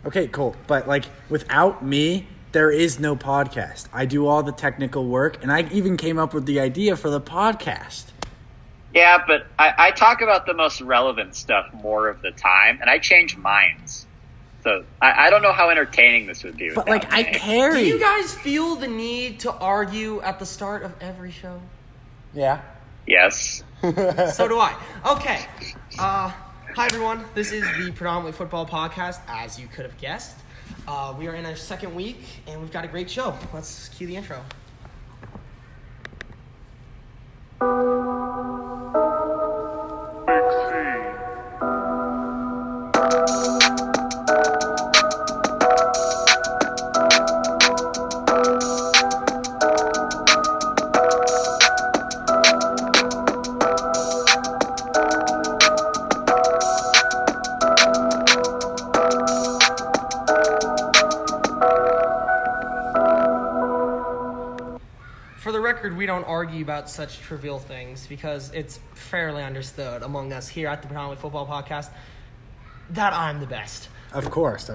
Okay, cool. But, like, without me, there is no podcast. I do all the technical work, and I even came up with the idea for the podcast. Yeah, but I talk about the most relevant stuff more of the time, and I change minds. So I don't know how entertaining this would be. But, like, I carry. Do you guys feel the need to argue at the start of every show? Yeah. Yes. So do I. Okay. Hi, everyone. This is the Predominantly Football Podcast, as you could have guessed. We are in our second week, and we've got a great show. Let's cue the intro. We don't argue about such trivial things because it's fairly understood among us here at the Predominantly Football Podcast that I'm the best. Of course.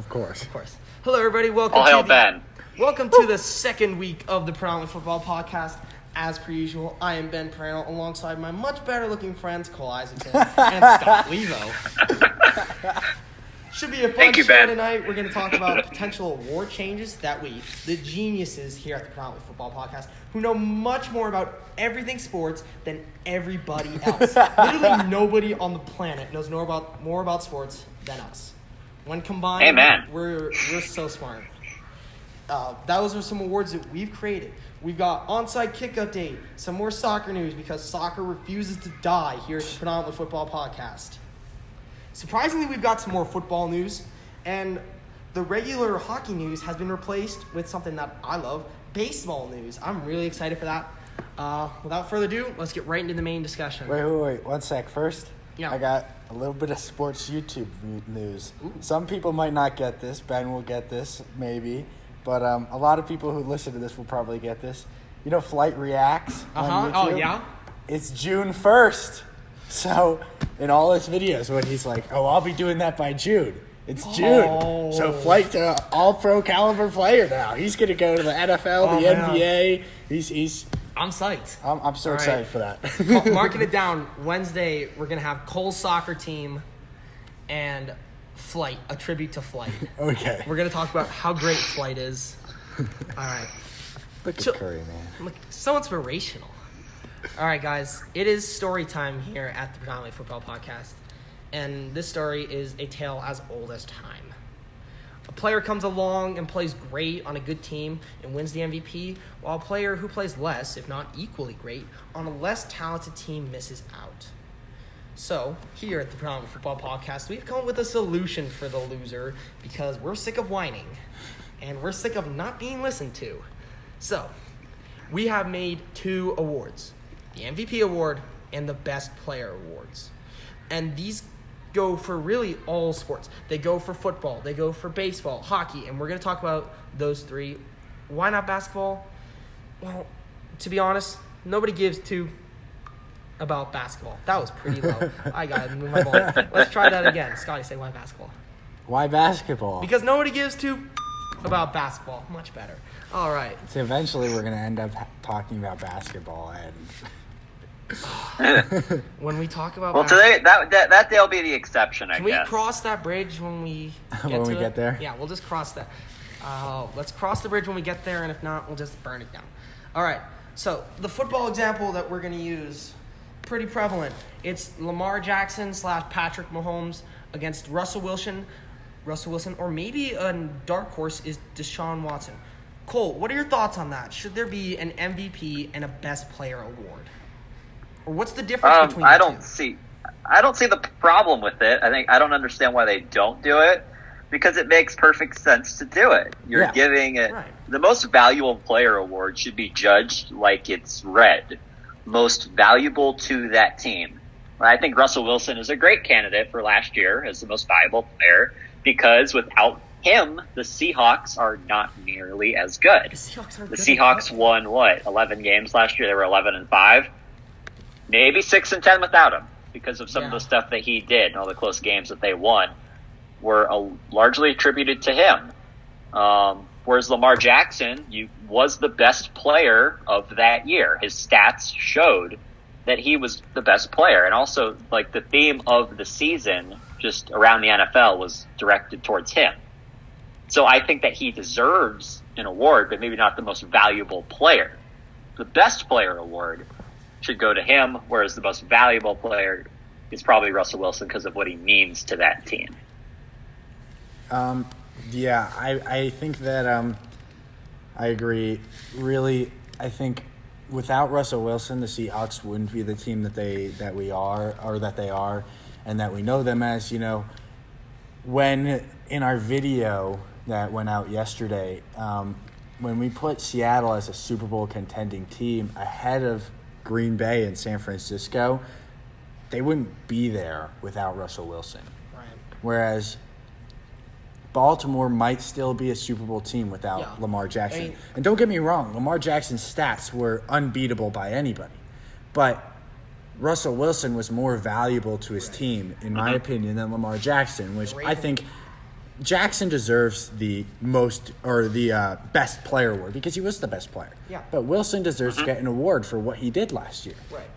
Hello, everybody. All hail Ben. Welcome to the second week of the Predominantly Football Podcast. As per usual, I am Ben Perino alongside my much better-looking friends Cole Isaacson and Scott Levo. Should be a fun show tonight. We're going to talk about potential award changes that we, the geniuses here at the Predominantly Football Podcast, who know much more about everything sports than everybody else. Literally nobody on the planet knows more about sports than us. When combined, Amen. We're so smart. Those are some awards that we've created. We've got onside kick update, some more soccer news because soccer refuses to die here at the Predominantly Football Podcast. Surprisingly, we've got some more football news, and the regular hockey news has been replaced with something that I love, baseball news. I'm really excited for that. Without further ado, let's get right into the main discussion. Wait. 1 sec. First, Yeah. I got a little bit of sports YouTube news. Ooh. Some people might not get this. Ben will get this, maybe. But a lot of people who listen to this will probably get this. You know Flight Reacts on YouTube? Oh, yeah? It's June 1st. So, in all his videos, when he's like, I'll be doing that by June. It's June. Oh. So, Flight's an all-pro caliber player now. He's going to go to the NFL, the NBA. He's. I'm psyched. I'm so excited for that. Marking it down. Wednesday, we're going to have Cole's soccer team and Flight, a tribute to Flight. Okay. We're going to talk about how great Flight is. All right. Look at Curry, man. Look, so inspirational. All right, guys. It is story time here at the Predominantly Football Podcast. And this story is a tale as old as time. A player comes along and plays great on a good team and wins the MVP, while a player who plays less, if not equally great, on a less talented team misses out. So, here at the Predominantly Football Podcast, we've come up with a solution for the loser because we're sick of whining and we're sick of not being listened to. So, we have made 2 awards, the MVP award and the Best Player awards. And these go for really all sports. They go for football, they go for baseball, hockey, and we're going to talk about those 3. Why not basketball? Well, to be honest, nobody gives 2 about basketball. That was pretty low. I got to move my ball. Let's try that again. Scotty, say why basketball? Why basketball? Because nobody gives 2 about basketball. Much better. All right. So eventually we're going to end up talking about basketball and... When we talk about today that day will be the exception, I guess. Can we cross that bridge when we get there? Yeah, we'll just cross that. Let's cross the bridge when we get there, and if not, we'll just burn it down. All right. So the football example that we're going to use, pretty prevalent. It's Lamar Jackson / Patrick Mahomes against Russell Wilson, or maybe a dark horse is Deshaun Watson. Cole, what are your thoughts on that? Should there be an MVP and a Best Player award? Or what's the difference between the two? I don't see the problem with it. I don't understand why they don't do it, because it makes perfect sense to do it. You're giving it the most valuable player award should be judged like it's red, most valuable to that team. I think Russell Wilson is a great candidate for last year as the most valuable player because without him, the Seahawks are not nearly as good. The Seahawks won 11 games last year. They were 11-5. Maybe 6-10 without him because of some of the stuff that he did and all the close games that they won. were largely attributed to him. Whereas Lamar Jackson was the best player of that year. His stats showed that he was the best player. And also, like, the theme of the season just around the NFL was directed towards him. So I think that he deserves an award, but maybe not the most valuable player. The best player award should go to him, whereas the most valuable player is probably Russell Wilson because of what he means to that team. Yeah, I think that I agree. Really, I think without Russell Wilson, the Seahawks wouldn't be the team that they are, and that we know them as. You know, when in our video that went out yesterday, when we put Seattle as a Super Bowl contending team ahead of Green Bay and San Francisco, they wouldn't be there without Russell Wilson. Right. Whereas Baltimore might still be a Super Bowl team without Lamar Jackson. And don't get me wrong, Lamar Jackson's stats were unbeatable by anybody. But Russell Wilson was more valuable to his team, in my opinion, than Lamar Jackson, which I think Jackson deserves the most or the best player award because he was the best player. Yeah. But Wilson deserves to get an award for what he did last year. Right.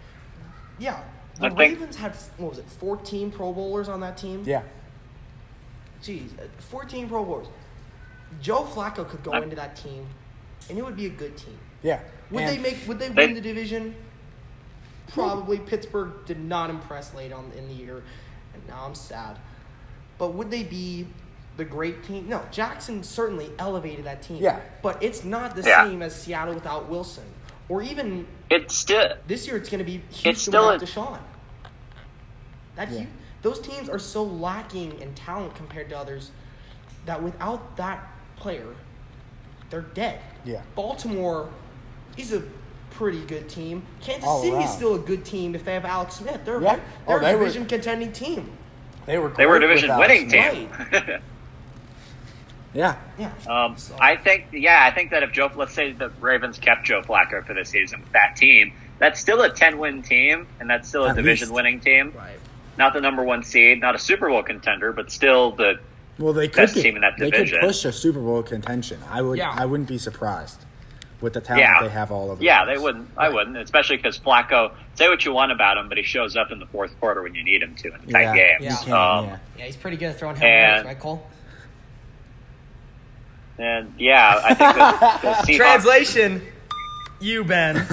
Yeah. The Ravens had, 14 Pro Bowlers on that team? Yeah. Jeez, 14 Pro Bowlers. Joe Flacco could go into that team, and it would be a good team. Yeah. Would they win the division? Probably. Pittsburgh did not impress late on in the year, and now I'm sad. But would they be the great team? No, Jackson certainly elevated that team. Yeah. But it's not the same as Seattle without Wilson. Or even this year it's going to be Houston without Deshaun. Those teams are so lacking in talent compared to others that without that player, they're dead. Yeah. Baltimore is a pretty good team. Kansas City is still a good team if they have Alex Smith. They're a division contending team. They were a division winning team. Right. Yeah. I think that if let's say the Ravens kept Joe Flacco for this season with that team, that's still a 10-win team, and that's still a division-winning team. Right. Not the number one seed, not a Super Bowl contender, but still the best team in that division. They could push a Super Bowl contention. I wouldn't be surprised with the talent they have all over. Yeah, they wouldn't. I wouldn't, especially because Flacco. Say what you want about him, but he shows up in the fourth quarter when you need him to in tight games. Yeah, he's pretty good at throwing headers, right, Cole? And I think the Seahawks, translation, you Ben.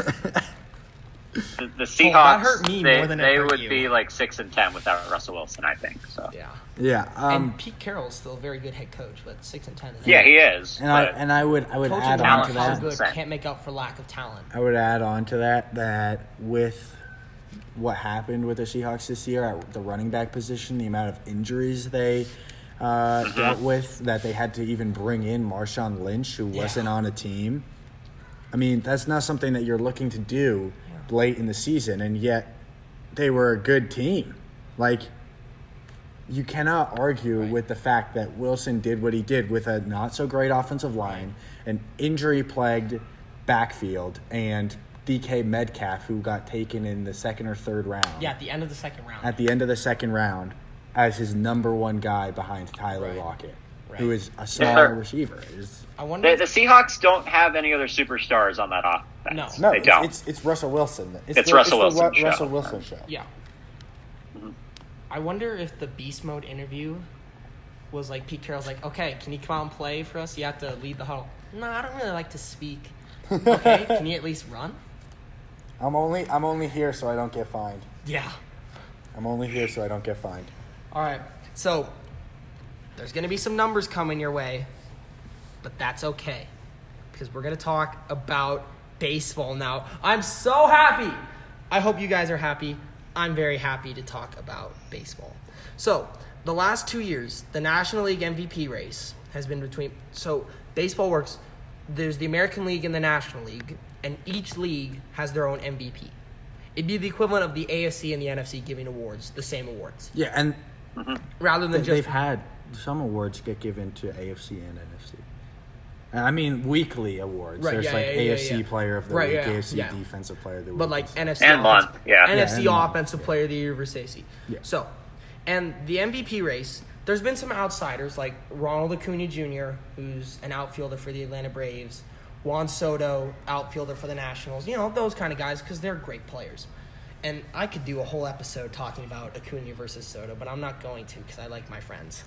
The Seahawks, that hurt me more than they would be like 6-10 without Russell Wilson, I think. So and Pete Carroll is still a very good head coach, but 6-10. He is. And I would add on to that. Good, can't make up for lack of talent. I would add on to that with what happened with the Seahawks this year at the running back position, the amount of injuries they dealt with, that they had to even bring in Marshawn Lynch, who wasn't on a team. I mean, that's not something that you're looking to do late in the season, and yet they were a good team. Like, you cannot argue with the fact that Wilson did what he did with a not-so-great offensive line, an injury-plagued backfield, and DK Metcalf, who got taken in the second or third round. Yeah, at the end of the second round. At the end of the second round as his number one guy behind Tyler Lockett, who is a smaller receiver. I wonder the Seahawks don't have any other superstars on that offense. No, they don't. It's Russell Wilson. It's Russell Wilson show. Yeah. I wonder if the Beast Mode interview was like Pete Carroll's like, okay, can you come out and play for us? You have to lead the huddle. No, I don't really like to speak. Okay, can you at least run? I'm only here so I don't get fined. Yeah. I'm only here so I don't get fined. All right. So there's going to be some numbers coming your way, but that's okay because we're going to talk about baseball now. I'm so happy. I hope you guys are happy. I'm very happy to talk about baseball. So the last 2 years, the National League MVP race has been between – so baseball works – there's the American League and the National League, and each league has their own MVP. It'd be the equivalent of the AFC and the NFC giving awards, the same awards. Yeah, and rather than they've had some awards get given to AFC and NFC. I mean, weekly awards. Right, There's AFC Player of the Week, AFC Defensive Player of the Week. But like NFC NFC Offensive Player of the Year versus AC. Yeah. So, and the MVP race, there's been some outsiders like Ronald Acuna Jr., who's an outfielder for the Atlanta Braves, Juan Soto, outfielder for the Nationals, those kind of guys, because they're great players. And I could do a whole episode talking about Acuna versus Soto, but I'm not going to because I like my friends.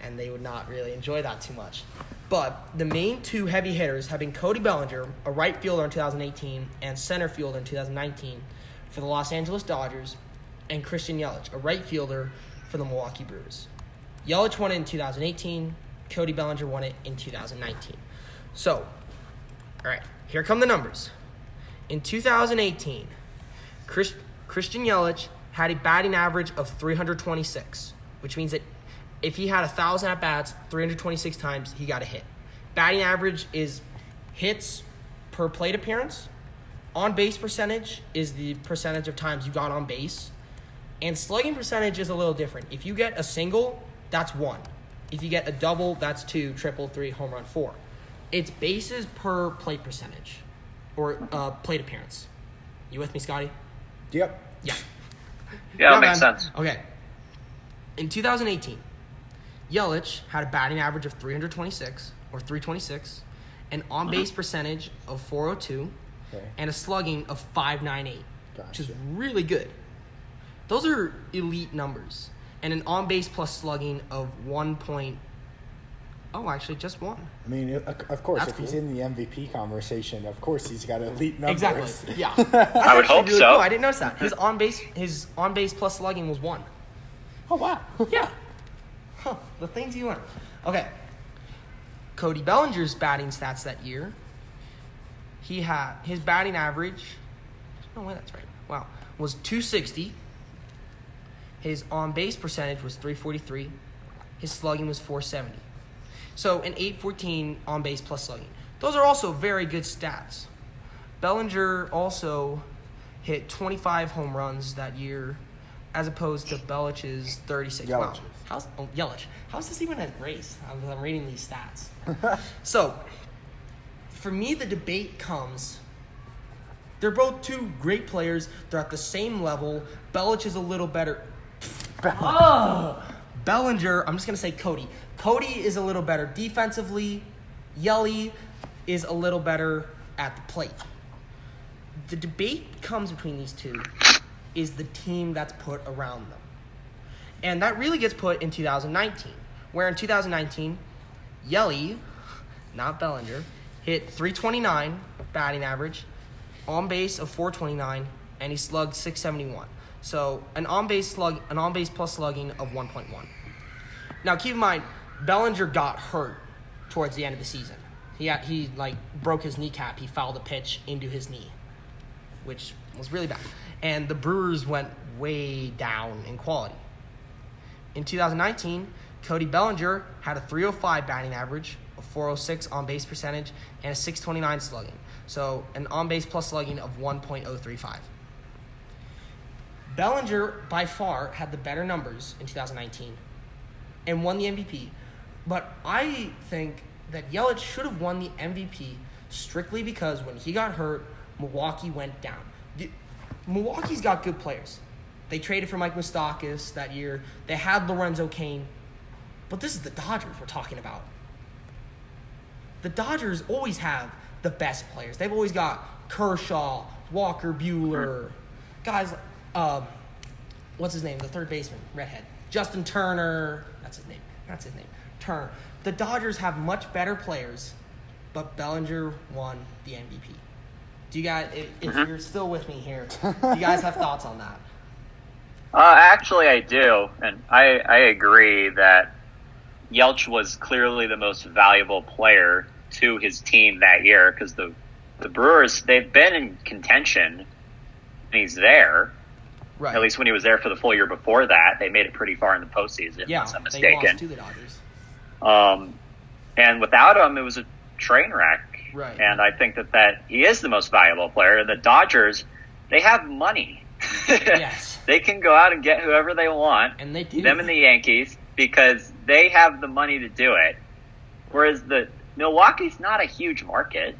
And they would not really enjoy that too much. But the main two heavy hitters have been Cody Bellinger, a right fielder in 2018, and center fielder in 2019 for the Los Angeles Dodgers, and Christian Yelich, a right fielder for the Milwaukee Brewers. Yelich won it in 2018. Cody Bellinger won it in 2019. So, all right, here come the numbers. In 2018, Christian Yelich had a batting average of 326, which means that if he had 1,000 at-bats 326 times, he got a hit. Batting average is hits per plate appearance. On-base percentage is the percentage of times you got on base. And slugging percentage is a little different. If you get a single, that's 1. If you get a double, that's 2, triple, 3, home run, 4. It's bases per plate percentage or plate appearance. You with me, Scotty? Yep. Yeah. Yeah, that makes sense. Okay. In 2018, Yelich had a batting average of 326 or 326, an on-base percentage of 402, and a slugging of 598, which is really good. Those are elite numbers. And an on-base plus slugging of 1 point... Oh, actually, just 1. I mean, of course, That's if cool. he's in the MVP conversation, of course he's got elite numbers. Exactly. Yeah. I would hope really so. Cool. I didn't notice that. His on-base plus slugging was 1. Oh, wow. Yeah. Huh, the things you learn. Okay. Cody Bellinger's batting stats that year. He had his batting average. No way, that's right. Wow. Was 260. His on-base percentage was 343. His slugging was 470. So an 814 on-base plus slugging. Those are also very good stats. Bellinger also hit 25 home runs that year, as opposed to Belich's 36. Wow. Yelich. How's this even a race? I'm reading these stats. So, for me, the debate comes. They're both two great players. They're at the same level. Belich is a little better. Bellinger, I'm just going to say Cody. Cody is a little better defensively. Yelly is a little better at the plate. The debate comes between these two is the team that's put around them. And that really gets put in 2019, where in 2019, Yelly, not Bellinger, hit 329 batting average, on base of 429, and he slugged 671. So an on-base plus slugging of 1.1. Now keep in mind, Bellinger got hurt towards the end of the season. He broke his kneecap. He fouled a pitch into his knee, which was really bad. And the Brewers went way down in quality. In 2019, Cody Bellinger had a 305 batting average, a 406 on-base percentage, and a 629 slugging. So an on-base plus slugging of 1.035. Bellinger, by far, had the better numbers in 2019 and won the MVP. But I think that Yelich should have won the MVP strictly because when he got hurt, Milwaukee went down. Milwaukee's got good players. They traded for Mike Moustakas that year. They had Lorenzo Cain. But this is the Dodgers we're talking about. The Dodgers always have the best players. They've always got Kershaw, Walker Buehler, guys, what's his name? The third baseman, redhead. Justin Turner. That's his name. Turner. The Dodgers have much better players, but Bellinger won the MVP. Do you guys, if you're still with me here, do you guys have thoughts on that? Actually, I do, and I agree that Yelich was clearly the most valuable player to his team that year because the Brewers, they've been in contention, and he's there. Right. At least when he was there for the full year before that, they made it pretty far in the postseason, unless I'm mistaken. They lost to the Dodgers. And without him, it was a train wreck. Right. And I think that he is the most valuable player. The Dodgers, they have money. Yes. They can go out and get whoever they want. And they do. Them and the Yankees, because they have the money to do it. Whereas Milwaukee's not a huge market.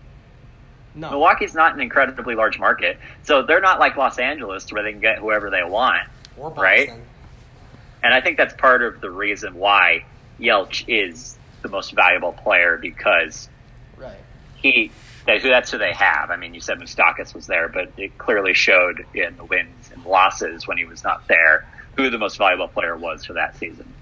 No. Milwaukee's not an incredibly large market. So they're not like Los Angeles where they can get whoever they want. Or Boston. Right? And I think that's part of the reason why Yelich is the most valuable player, because that's who they have. I mean, you said Moustakas was there, but it clearly showed in the wins and losses when he was not there who the most valuable player was for that season.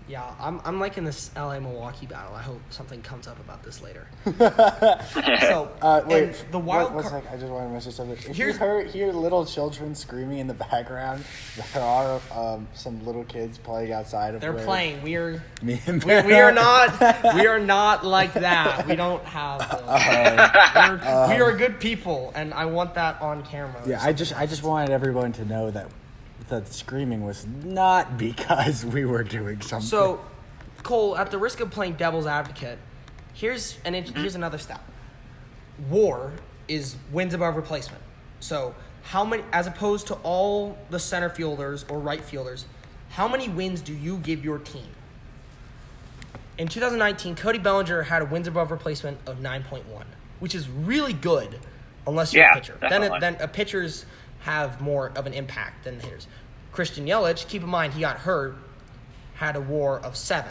Yeah, I'm liking this LA-Milwaukee battle. I hope something comes up about this later. So, wait, the wild one sec, I just want to mention something. If you hear little children screaming in the background, there are some little kids playing outside of. They're playing. We are not like that. We don't have. We are good people, and I want that on camera. Yeah, I just wanted everyone to know that the screaming was not because we were doing something. So, Cole, at the risk of playing devil's advocate, here's another stat. WAR is wins above replacement. So, how many, as opposed to all the center fielders or right fielders, how many wins do you give your team? In 2019, Cody Bellinger had a wins above replacement of 9.1, which is really good, unless you're a pitcher. Then a pitcher's have more of an impact than hitters. Christian Yelich, keep in mind he got hurt, had a WAR of 7.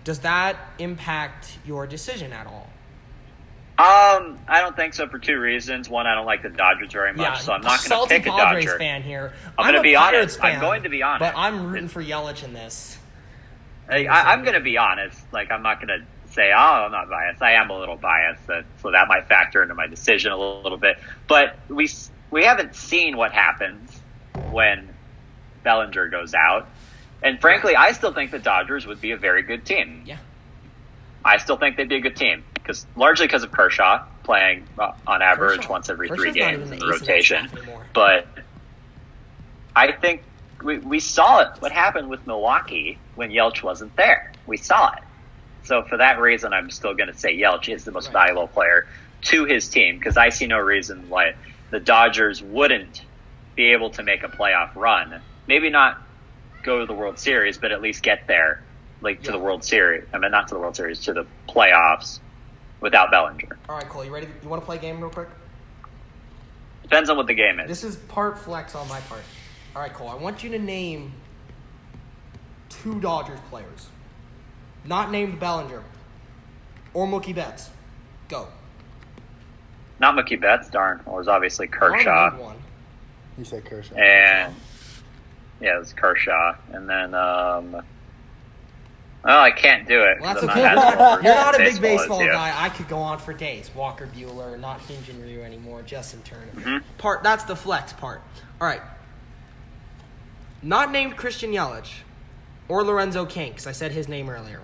Does that impact your decision at all? I don't think so for 2 reasons. One, I don't like the Dodgers very much, so I'm not going to pick a Padres Dodger. Fan here. I'm going to be honest. Fan, I'm going to be honest. But I'm rooting for Yelich in this. I'm going to be honest. Like, I'm not going to say, I'm not biased. I am a little biased, so that might factor into my decision a little bit. But we haven't seen what happens when Bellinger goes out. And frankly, I still think the Dodgers would be a very good team. Yeah. I still think they'd be a good team, largely because of Kershaw playing on average once every 3 games in the rotation. But I think we saw what happened with Milwaukee when Yelich wasn't there. We saw it. So for that reason, I'm still going to say Yelich is the most valuable player to his team, because I see no reason why the Dodgers wouldn't be able to make a playoff run. Maybe not go to the World Series, but at least get there, to the World Series. I mean, not to the World Series, to the playoffs without Bellinger. All right, Cole, you ready? You want to play a game real quick? Depends on what the game is. This is part flex on my part. All right, Cole, I want you to name 2 Dodgers players. Not named Bellinger or Mookie Betts. Go. Not Mookie Betts, darn. Well, it was obviously Kershaw. You said Kershaw. And yeah, it was Kershaw. And then, I can't do it. Well, that's okay. You're not a big baseball guy. I could go on for days. Walker Buehler, not Hyun-Jin Ryu anymore. Justin Turner. That's the flex part. All right. Not named Christian Yelich or Lorenzo Cain, because I said his name earlier.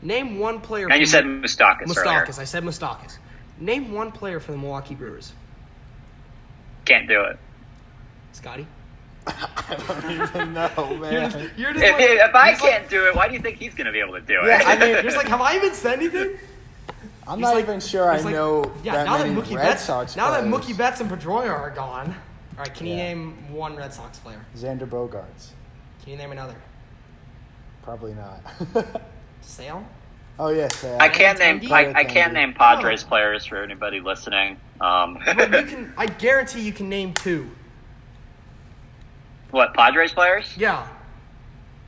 Name one player. And you said Moustakas earlier. I said Moustakas. Name one player for the Milwaukee Brewers. Can't do it. Scotty? I don't even know, man. If I can't do it, why do you think he's going to be able to do it? Yeah, I mean, you're just like, have I even said anything? I'm not even sure I know that many Red Sox players. Now that Mookie Betts and Pedroia are gone. All right, can you name one Red Sox player? Xander Bogaerts. Can you name another? Probably not. Sale? Oh yes, I can name Padres players for anybody listening. I guarantee you can name 2. What, Padres players? Yeah.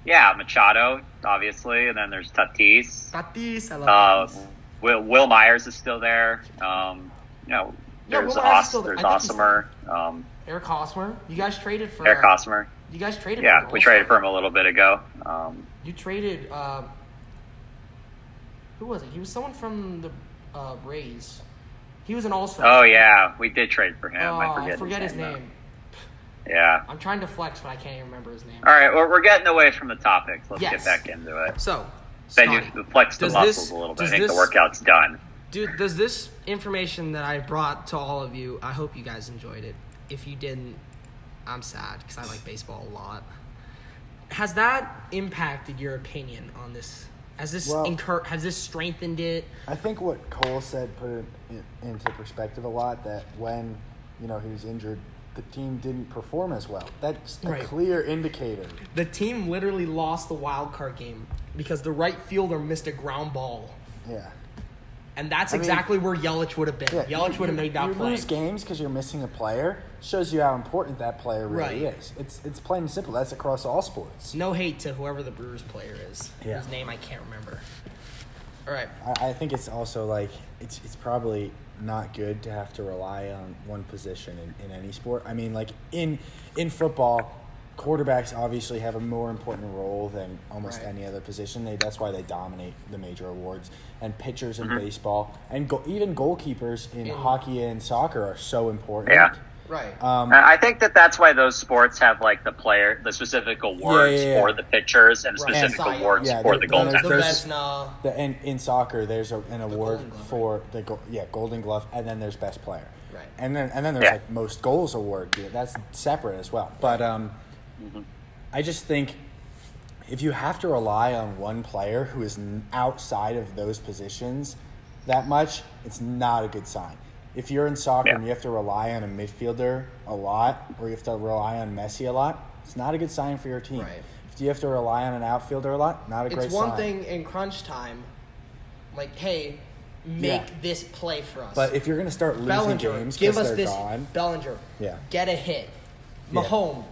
Yeah, Machado, obviously, and then there's Tatis. I love Tatis. Will Myers is still there. There's Osmer. Eric Hosmer. You guys traded for Eric Hosmer. You guys traded. Yeah, we traded for him a little bit ago. You traded. Who was it? He was someone from the Rays. He was an all-star. Oh yeah, we did trade for him. I forget his name. Yeah. I'm trying to flex, but I can't even remember his name. All right, well, we're getting away from the topics. Let's get back into it. So, then you flex the muscles a little bit. I think the workout's done. Dude, does this information that I brought to all of you, I hope you guys enjoyed it. If you didn't, I'm sad because I like baseball a lot. Has that impacted your opinion on this? Has this strengthened it? I think what Cole said put it into perspective a lot, that when he was injured, the team didn't perform as well. That's a clear indicator. The team literally lost the wild card game because the right fielder missed a ground ball. Yeah. And that's exactly where Yelich would have been. Yeah, Yelich would have made that play. You lose games because you're missing a player. Shows you how important that player really is. It's plain and simple. That's across all sports. No hate to whoever the Brewers player is. Yeah. Whose name I can't remember. All right. I think it's also like it's probably not good to have to rely on one position in any sport. I mean, like in football, quarterbacks obviously have a more important role than almost any other position. That's why they dominate the major awards. And pitchers in baseball and even goalkeepers in hockey and soccer are so important. Yeah. Right. I think that's why those sports have like the specific awards for the pitchers and specific awards for the goaltenders. And in soccer, there's an award for the Golden Glove, and then there's best player. Right. And then there's like most goals award. That's separate as well. But I just think if you have to rely on one player who is outside of those positions that much, it's not a good sign. If you're in soccer and you have to rely on a midfielder a lot, or you have to rely on Messi a lot, it's not a good sign for your team. Right. If you have to rely on an outfielder a lot, not a great sign. It's one thing in crunch time, like, hey, make this play for us. But if you're going to start losing games because they're gone. Bellinger, get a hit. Mahomes,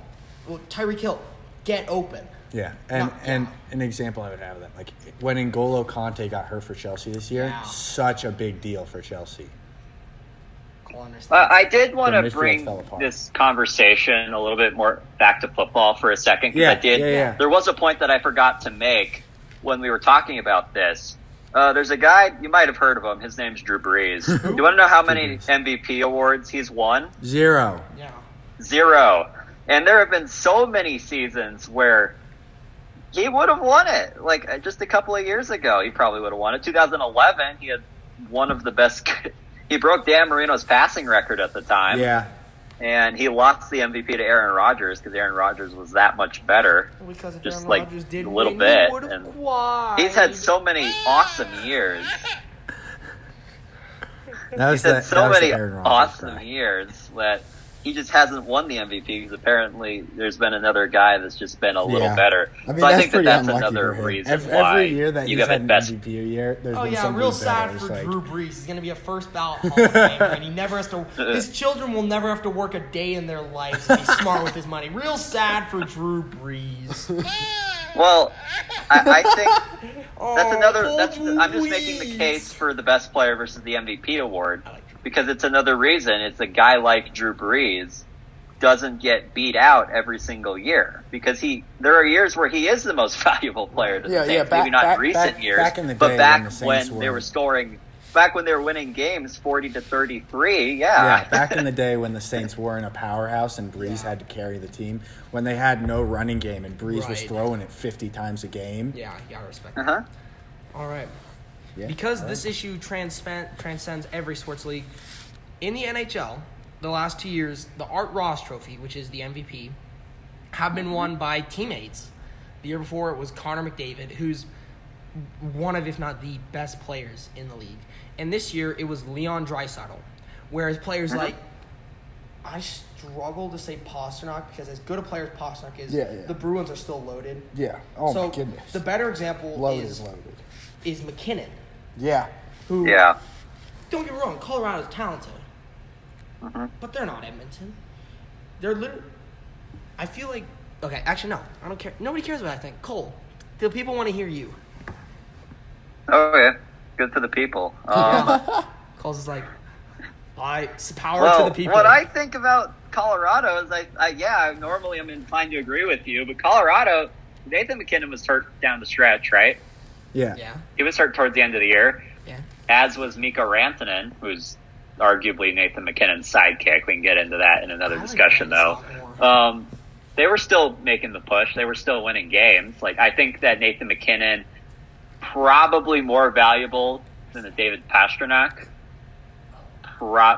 Tyreek Hill, get open. Yeah, and an example I would have of that, like when N'Golo Kante got hurt for Chelsea this year, such a big deal for Chelsea. I did want to bring this conversation a little bit more back to football for a second, because there was a point that I forgot to make when we were talking about this. There's a guy, you might have heard of him. His name's Drew Brees. Do you want to know how many MVP awards he's won? 0. Yeah. 0. And there have been so many seasons where he would have won it. Like just a couple of years ago, he probably would have won it. 2011, he had one of the best. He broke Dan Marino's passing record at the time. Yeah. And he lost the MVP to Aaron Rodgers because Aaron Rodgers was that much better. Because if just Aaron like Rodgers did a little win, bit. He and cried. he's had so many awesome years. He's had so many awesome years that he just hasn't won the MVP because apparently there's been another guy that's just been a little better. I mean, so I think that's another reason why every year that you he's have had best. an MVP year, there's been something real sad better. for Drew Brees. He's going to be a first ballot Hall of Famer, and he never has to. His children will never have to work a day in their lives and be smart with his money. Real sad for Drew Brees. Well, I think that's another. I'm just making the case for the best player versus the MVP award because it's another reason. It's a guy like Drew Brees doesn't get beat out every single year because there are years where he is the most valuable player to the Saints. Maybe not recent years, but back when they were scoring. Back when they were winning games 40-33, Yeah, back in the day when the Saints weren't a powerhouse and Brees had to carry the team, when they had no running game and Brees was throwing it 50 times a game. Yeah, you gotta respect that. All right. Yeah, because this issue transcends every sports league, in the NHL, the last 2 years, the Art Ross Trophy, which is the MVP, have been won by teammates. The year before, it was Connor McDavid, who's one of, if not the best players in the league. And this year, it was Leon Draisaitl. Whereas players like, I struggle to say Pastrnak because as good a player as Pastrnak is, the Bruins are still loaded. Yeah. Oh, my goodness. The better example loaded. is McKinnon. Yeah. Who, don't get me wrong, Colorado's talented. But they're not Edmonton. They're literally, I feel like, okay, actually, no. I don't care. Nobody cares what I think. Cole, do people want to hear you? Oh, yeah. Good for the people. Cole's is like, power to the people. What I think about Colorado is, I normally I'm inclined to agree with you, but Colorado, Nathan McKinnon was hurt down the stretch, right? Yeah. He was hurt towards the end of the year. Yeah. As was Mikko Rantanen, who's arguably Nathan McKinnon's sidekick. We can get into that in another discussion, though. They were still making the push. They were still winning games. Like, I think that Nathan McKinnon probably more valuable than the David Pastrnak.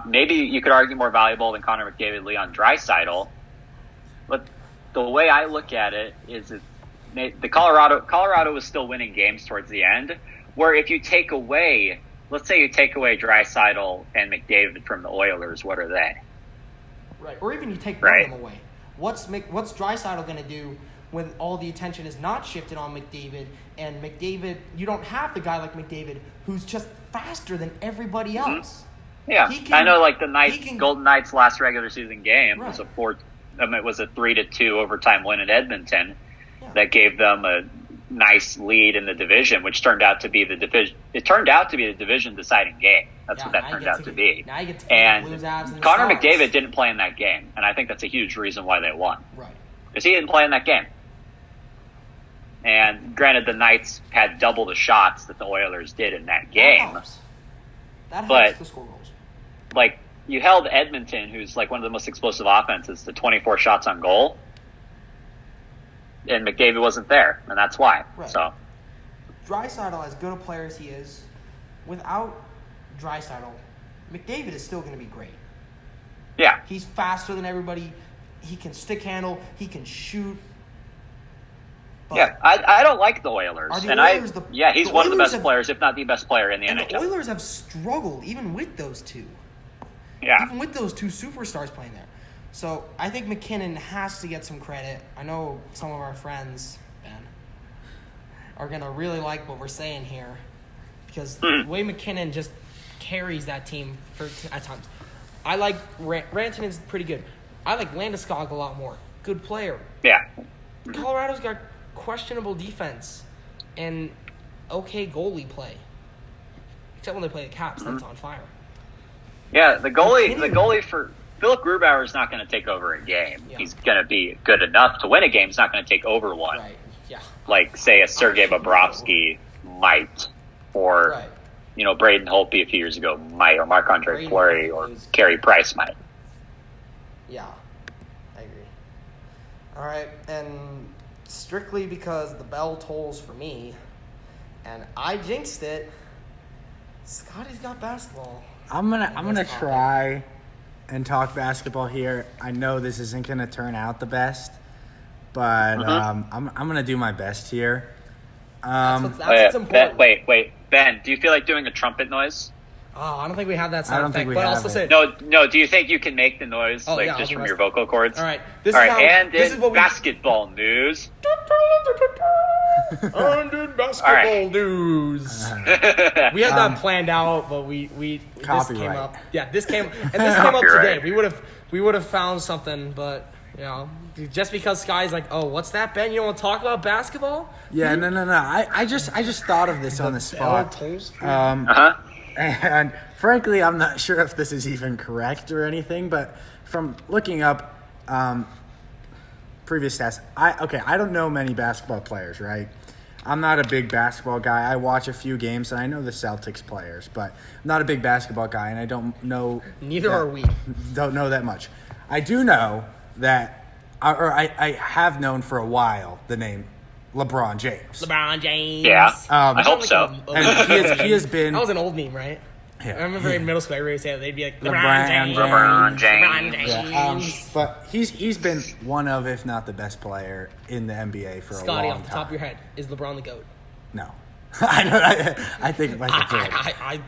Maybe you could argue more valuable than Connor McDavid, Leon Draisaitl. But the way I look at it is the Colorado was still winning games towards the end, where if you take away, let's say you take away Draisaitl and McDavid from the Oilers, what are they? Right. Or even you take one of them away. What's Draisaitl going to do when all the attention is not shifted on McDavid, and McDavid, you don't have the guy like McDavid who's just faster than everybody else. Yeah, I know. Like the Golden Knights' last regular season game was it was a 3-2 overtime win in Edmonton that gave them a nice lead in the division, which turned out to be the division. It turned out to be the division deciding game. That's what that turned out to be. Now you get to and Connor Stars. McDavid didn't play in that game, and I think that's a huge reason why they won. Right. Because he didn't play in that game. And granted, the Knights had double the shots that the Oilers did in that game. That helps to score goals. Like, you held Edmonton, who's like one of the most explosive offenses, to 24 shots on goal. And McDavid wasn't there, and that's why. Right. So, Draisaitl, as good a player as he is, without Draisaitl, McDavid is still going to be great. yeah. He's faster than everybody. He can stick handle. He can shoot. But Yeah, I don't like the Oilers. Are the and Oilers he's the one of the Oilers best players, if not the best player in the and NHL. the Oilers have struggled even with those two. Yeah. Even with those two superstars playing there. So I think McKinnon has to get some credit. I know some of our friends, Ben, are going to really like what we're saying here. Because the way McKinnon just carries that team at times. I like Rantanen's pretty good. I like Landeskog a lot more. Good player. Yeah. Colorado's got questionable defense and okay goalie play. Except when they play the Caps, that's on fire. Yeah, the goalie for Philip Grubauer is not going to take over a game. Yeah. He's going to be good enough to win a game. He's not going to take over one. Right, yeah. Like, say, a Sergei Bobrovsky might, or, Right. Braden Holtby a few years ago might, or Marc-Andre Fleury, or Carey Price might. Yeah, I agree. All right, and strictly because the bell tolls for me, and I jinxed it, Scotty's got basketball. I'm gonna try and talk basketball here. I know this isn't gonna turn out the best, but I'm gonna do my best here. That's what's important. Wait, Ben, do you feel like doing a trumpet noise? Oh, I don't think we have that sound I don't effect, think we but have also it. say No. Do you think you can make the noise yeah, I'll just do from my your best. vocal cords? All right, This is what basketball news. And basketball news. We had that planned out, but we this Copyright. came up. Yeah, this came up today. We would have found something, but just because Sky's like, oh, what's that, Ben? You don't want to talk about basketball? Yeah, no. I just thought of this on the spot. And frankly, I'm not sure if this is even correct or anything, but from looking up previous stats, I don't know many basketball players, right? I'm not a big basketball guy. I watch a few games, and I know the Celtics players, but I'm not a big basketball guy, and I don't know. Neither are we. Don't know that much. I do know that, I have known for a while the name LeBron James. LeBron James. Yeah, I hope so. And he has been. That was an old meme, right? Yeah. I remember in middle school, everybody would say they'd be like LeBron James. James. But he's been one of, if not the best player in the NBA for Scotty, a long time. off the top of your head, is LeBron the GOAT? No, I think Michael Jordan.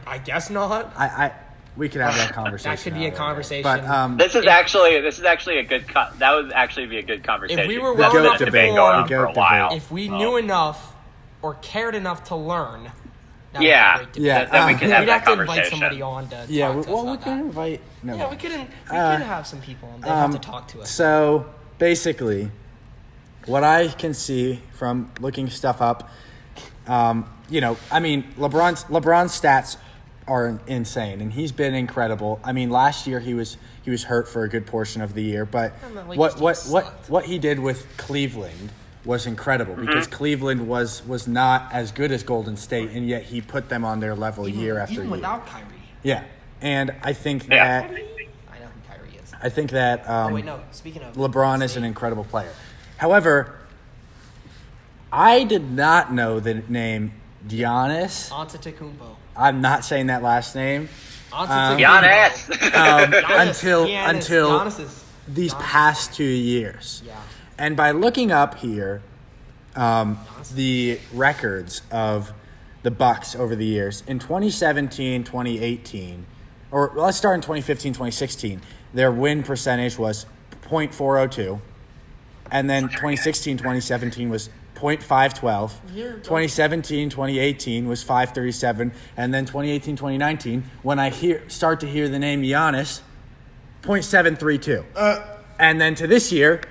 I guess not. We could have that conversation. That could be a later. conversation. But This is actually a good. That would actually be a good conversation. If we were The well goat enough debate. going on The for a goat while. debate. if we knew enough or cared enough to learn, that Yeah. would be great. Yeah, then we can have We'd that have to invite conversation. somebody on to yeah, talk to us well, we about can that. invite. No, Yeah, we could have some people on. They have to talk to us. So basically, what I can see from looking stuff up, LeBron's stats are insane, and he's been incredible. I mean, last year he was hurt for a good portion of the year, but what he did with Cleveland was incredible because Cleveland was not as good as Golden State, and yet he put them on their level year after even year. without Kyrie. Yeah, and I think that I know who Kyrie is. I think that Speaking of LeBron is an incredible player. However, I did not know the name Giannis. Antetokounmpo. I'm not saying that last name Giannis. until Giannis these past 2 years. Yeah. And by looking up here, the records of the Bucks over the years in 2017, 2018, or let's start in 2015, 2016. Their win percentage was .402. And then 2016, 2017 was .512. 2017, 2018 was 537. And then 2018, 2019, when I start to hear the name Giannis, .732. And then to this year,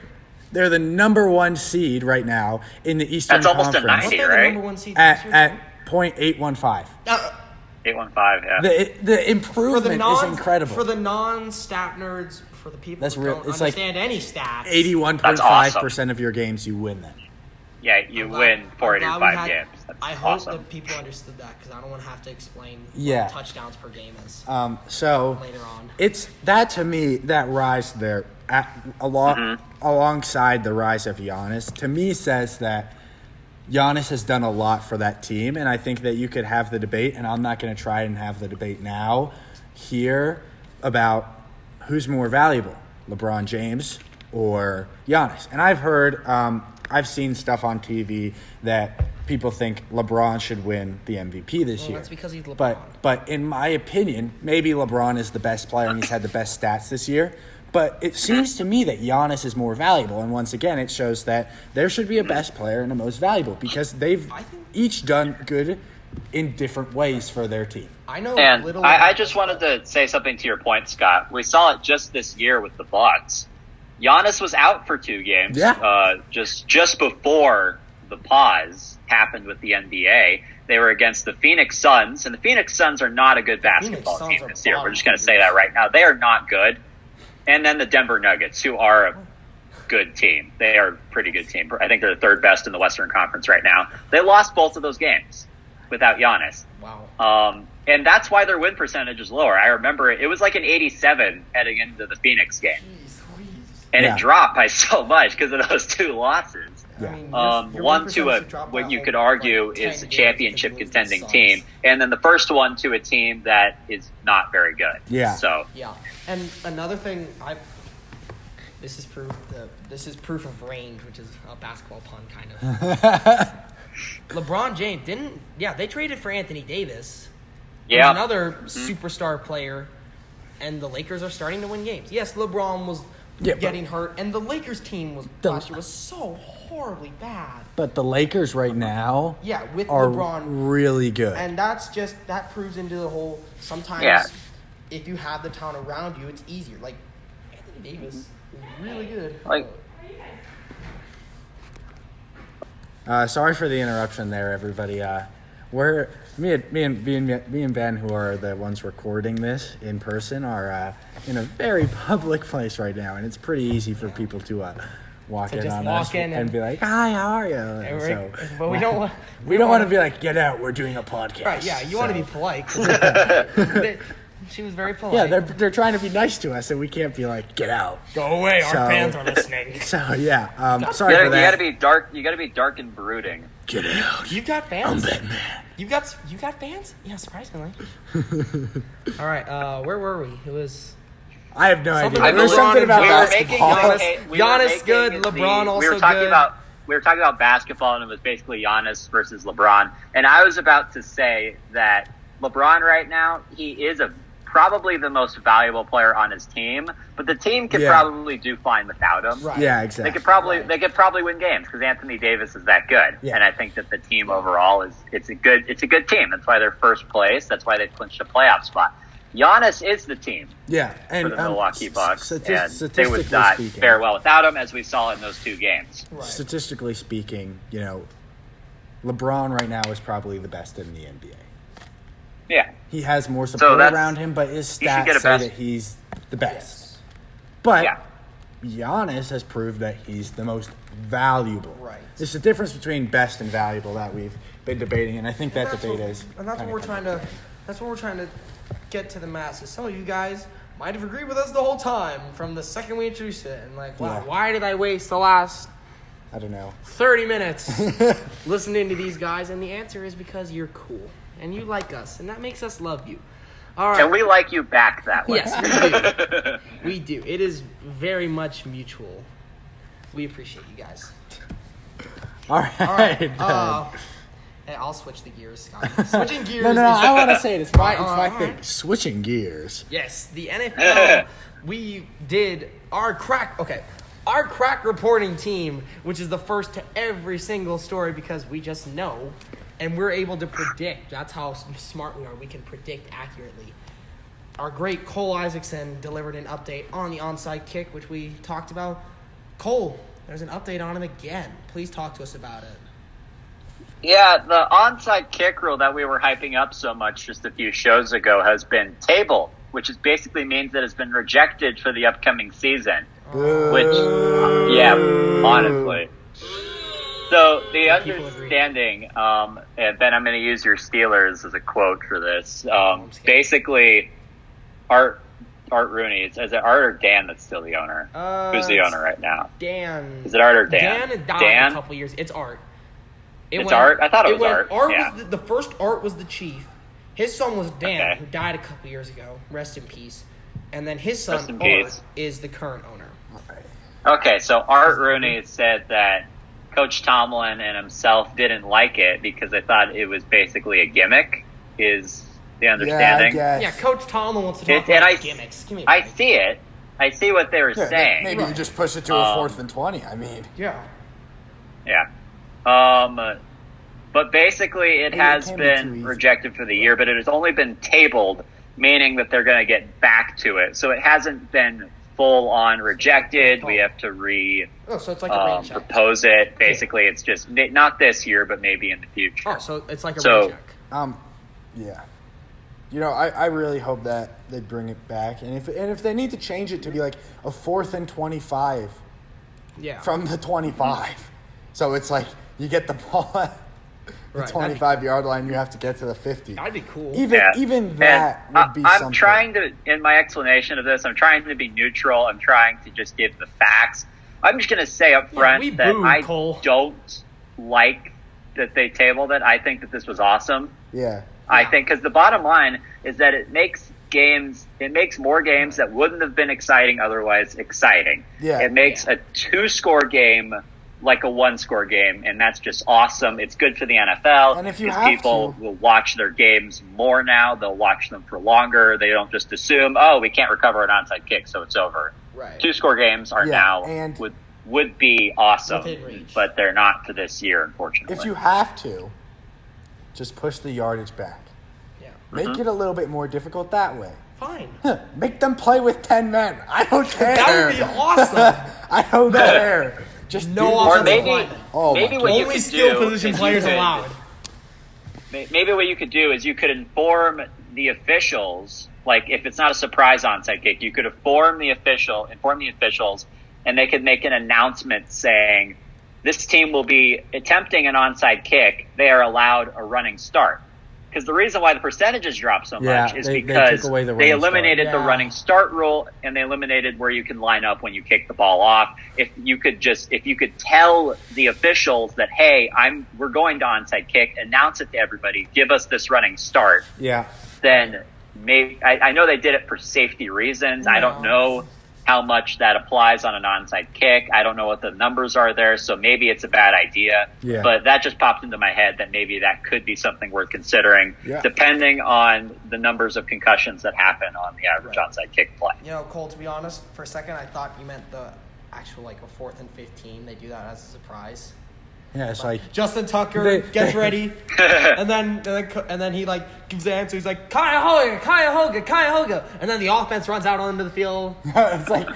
they're the number one seed right now in the Eastern Conference. That's almost a 90, right? Number one seed At .815. 815, yeah. The improvement is incredible. For the non-stat nerds, for the people who don't understand any stats. 81.5% of your games you win then. Yeah, you win 4 out of 5 games. That's I hope that people understood that because I don't want to have to explain what touchdowns per game is. So later on, it's that to me, that rise there alongside the rise of Giannis, to me says that Giannis has done a lot for that team, and I think that you could have the debate, and I'm not going to try and have the debate now here about who's more valuable, LeBron James or Giannis. And I've seen stuff on TV that people think LeBron should win the MVP this year. That's because he's LeBron. But in my opinion, maybe LeBron is the best player and he's had the best stats this year. But it seems to me that Giannis is more valuable. And once again, it shows that there should be a best player and a most valuable because they've each done good in different ways for their team. I just wanted to say something to your point, Scott. We saw it just this year with the Bucks. Giannis was out for 2 games just before the pause happened with the NBA. They were against the Phoenix Suns, and the Phoenix Suns are not a good basketball team this year. We're just going to say that right now. They are not good. And then the Denver Nuggets, who are a good team. They are a pretty good team. I think they're the 3rd best in the Western Conference right now. They lost both of those games without Giannis. Wow. And that's why their win percentage is lower. I remember it was like an 87 heading into the Phoenix game. And it dropped by so much because of those 2 losses. Yeah. I mean, one to what you could argue is a championship contending team, and then the first one to a team that is not very good. Yeah. So and another thing, this is proof of range, which is a basketball pun kind of. LeBron James they traded for Anthony Davis. Yeah. Another superstar player, and the Lakers are starting to win games. Yes, LeBron was getting hurt, and the Lakers team last year was so horribly bad. But the Lakers right now with are LeBron really good. And that proves into the whole sometimes if you have the talent around you, it's easier. Like Anthony Davis is really good. Sorry for the interruption there, everybody. We're me and Ben, who are the ones recording this in person, are in a very public place right now, and it's pretty easy for people to walk in on us and be like, "Hi, how are you?" But we don't want to be like, "Get out, we're doing a podcast." Right? Yeah, you want to be polite. She was very polite. Yeah, they're trying to be nice to us, and we can't be like, "Get out, go away." Our fans are listening. So sorry for that. You gotta be dark. You gotta be dark and brooding. Get out. You've got fans. I'm Batman. You got fans? Yeah, surprisingly. All right, where were we? It was. I have no idea. There's something about basketball. Giannis good, LeBron also good. We were talking about basketball, and it was basically Giannis versus LeBron. And I was about to say that LeBron right now, he is probably the most valuable player on his team, but the team could probably do fine without him. Right. Yeah, exactly. They could probably win games because Anthony Davis is that good. Yeah. And I think that the team overall it's a good team. That's why they're first place. That's why they clinched a playoff spot. Giannis is the team. Yeah, and for the Milwaukee Bucks, and they would not fare well without him, as we saw in those 2 games. Right. Statistically speaking, LeBron right now is probably the best in the NBA. Yeah, he has more support around him, but his stats say that he's the best. Yes. But Giannis has proved that he's the most valuable. Right. There's a difference between best and valuable that we've been debating, and I think that debate is. And that's what we're trying to. That's what we're trying to get to the masses. Some of you guys might have agreed with us the whole time from the second we introduced it, and why did I waste the last? I don't know. 30 minutes listening to these guys, and the answer is because you're cool and you like us, and that makes us love you. All right. And we like you back that way. Yes, we do. We do. It is very much mutual. We appreciate you guys. All right. Hey, I'll switch the gears, Scott. Switching gears. No, I want to say it. It's my thing. Switching gears. Yes, the NFL. We did our crack. Okay, our crack reporting team, which is the first to every single story because we just know and we're able to predict. That's how smart we are. We can predict accurately. Our great Cole Isaacson delivered an update on the onside kick, which we talked about. Cole, there's an update on him again. Please talk to us about it. Yeah, the onside kick rule that we were hyping up so much just a few shows ago has been tabled, which is basically means that it's been rejected for the upcoming season. Which, yeah, honestly. So the understanding, and Ben, I'm going to use your Steelers as a quote for this. Basically, Art Rooney. Is it Art or Dan that's still the owner? Who's the owner right now? Dan. Is it Art or Dan? Dan died a couple years. It's Art. Art? I thought it was Art. Art yeah. was the first Art was the chief. His son was Dan, who died a couple years ago. Rest in peace. And then his son, Art, is the current owner. Okay, so Art Rooney said that Coach Tomlin and himself didn't like it because they thought it was basically a gimmick, is the understanding. Yeah, Coach Tomlin wants to talk about gimmicks. I see it. I see what they were saying. Maybe you just push it to a 4th and 20, I mean. Yeah. Yeah. But basically it has been rejected for the year, but it has only been tabled, meaning that they're going to get back to it. So it hasn't been full on rejected. We have to so it's like a rain check. Propose it. Basically, it's just not this year, but maybe in the future. Oh, so it's like a rain check. Yeah. You know, I really hope that they bring it back, and if they need to change it to be like a 4th and 25, from the 25, so it's like you get the ball at the 25-yard line, you have to get to the 50. That'd be cool. Even that would be something. I'm trying to, in my explanation of this, I'm trying to be neutral. I'm trying to just give the facts. I'm just going to say up front that I don't like that they tabled it. I think that this was awesome. Yeah. I think because the bottom line is that it makes more games that wouldn't have been exciting otherwise exciting. Yeah. It makes a 2-score game like a 1-score game, and that's just awesome. It's good for the NFL. And if you have people will watch their games more now. They'll watch them for longer. They don't just assume, we can't recover an onside kick, so it's over. Right. 2-score games are now and would be awesome, but they're not for this year, unfortunately. If you have to, just push the yardage back. Yeah. Make it a little bit more difficult that way. Fine. Make them play with 10 men. I don't care. That would be awesome. I don't care. Just no maybe what you could skill do position players allowed. Maybe what you could do is you could inform the officials, like if it's not a surprise onside kick, you could inform the officials, and they could make an announcement saying this team will be attempting an onside kick. They are allowed a running start. Because the reason why the percentages drop so much is because they eliminated the running start rule, and they eliminated where you can line up when you kick the ball off. If you could tell the officials that, hey, we're going to onside kick, announce it to everybody, give us this running start. Yeah. Then maybe I know they did it for safety reasons. I don't know how much that applies on an onside kick. I don't know what the numbers are there, so maybe it's a bad idea. Yeah. But that just popped into my head that maybe that could be something worth considering, depending on the numbers of concussions that happen on the average onside kick play. You know, Cole, to be honest, for a second I thought you meant the actual, like, a 4th and 15. They do that as a surprise. Yeah, it's like Justin Tucker gets ready, and then he like gives the answer. He's like Cuyahoga, and then the offense runs out onto the field. It's like,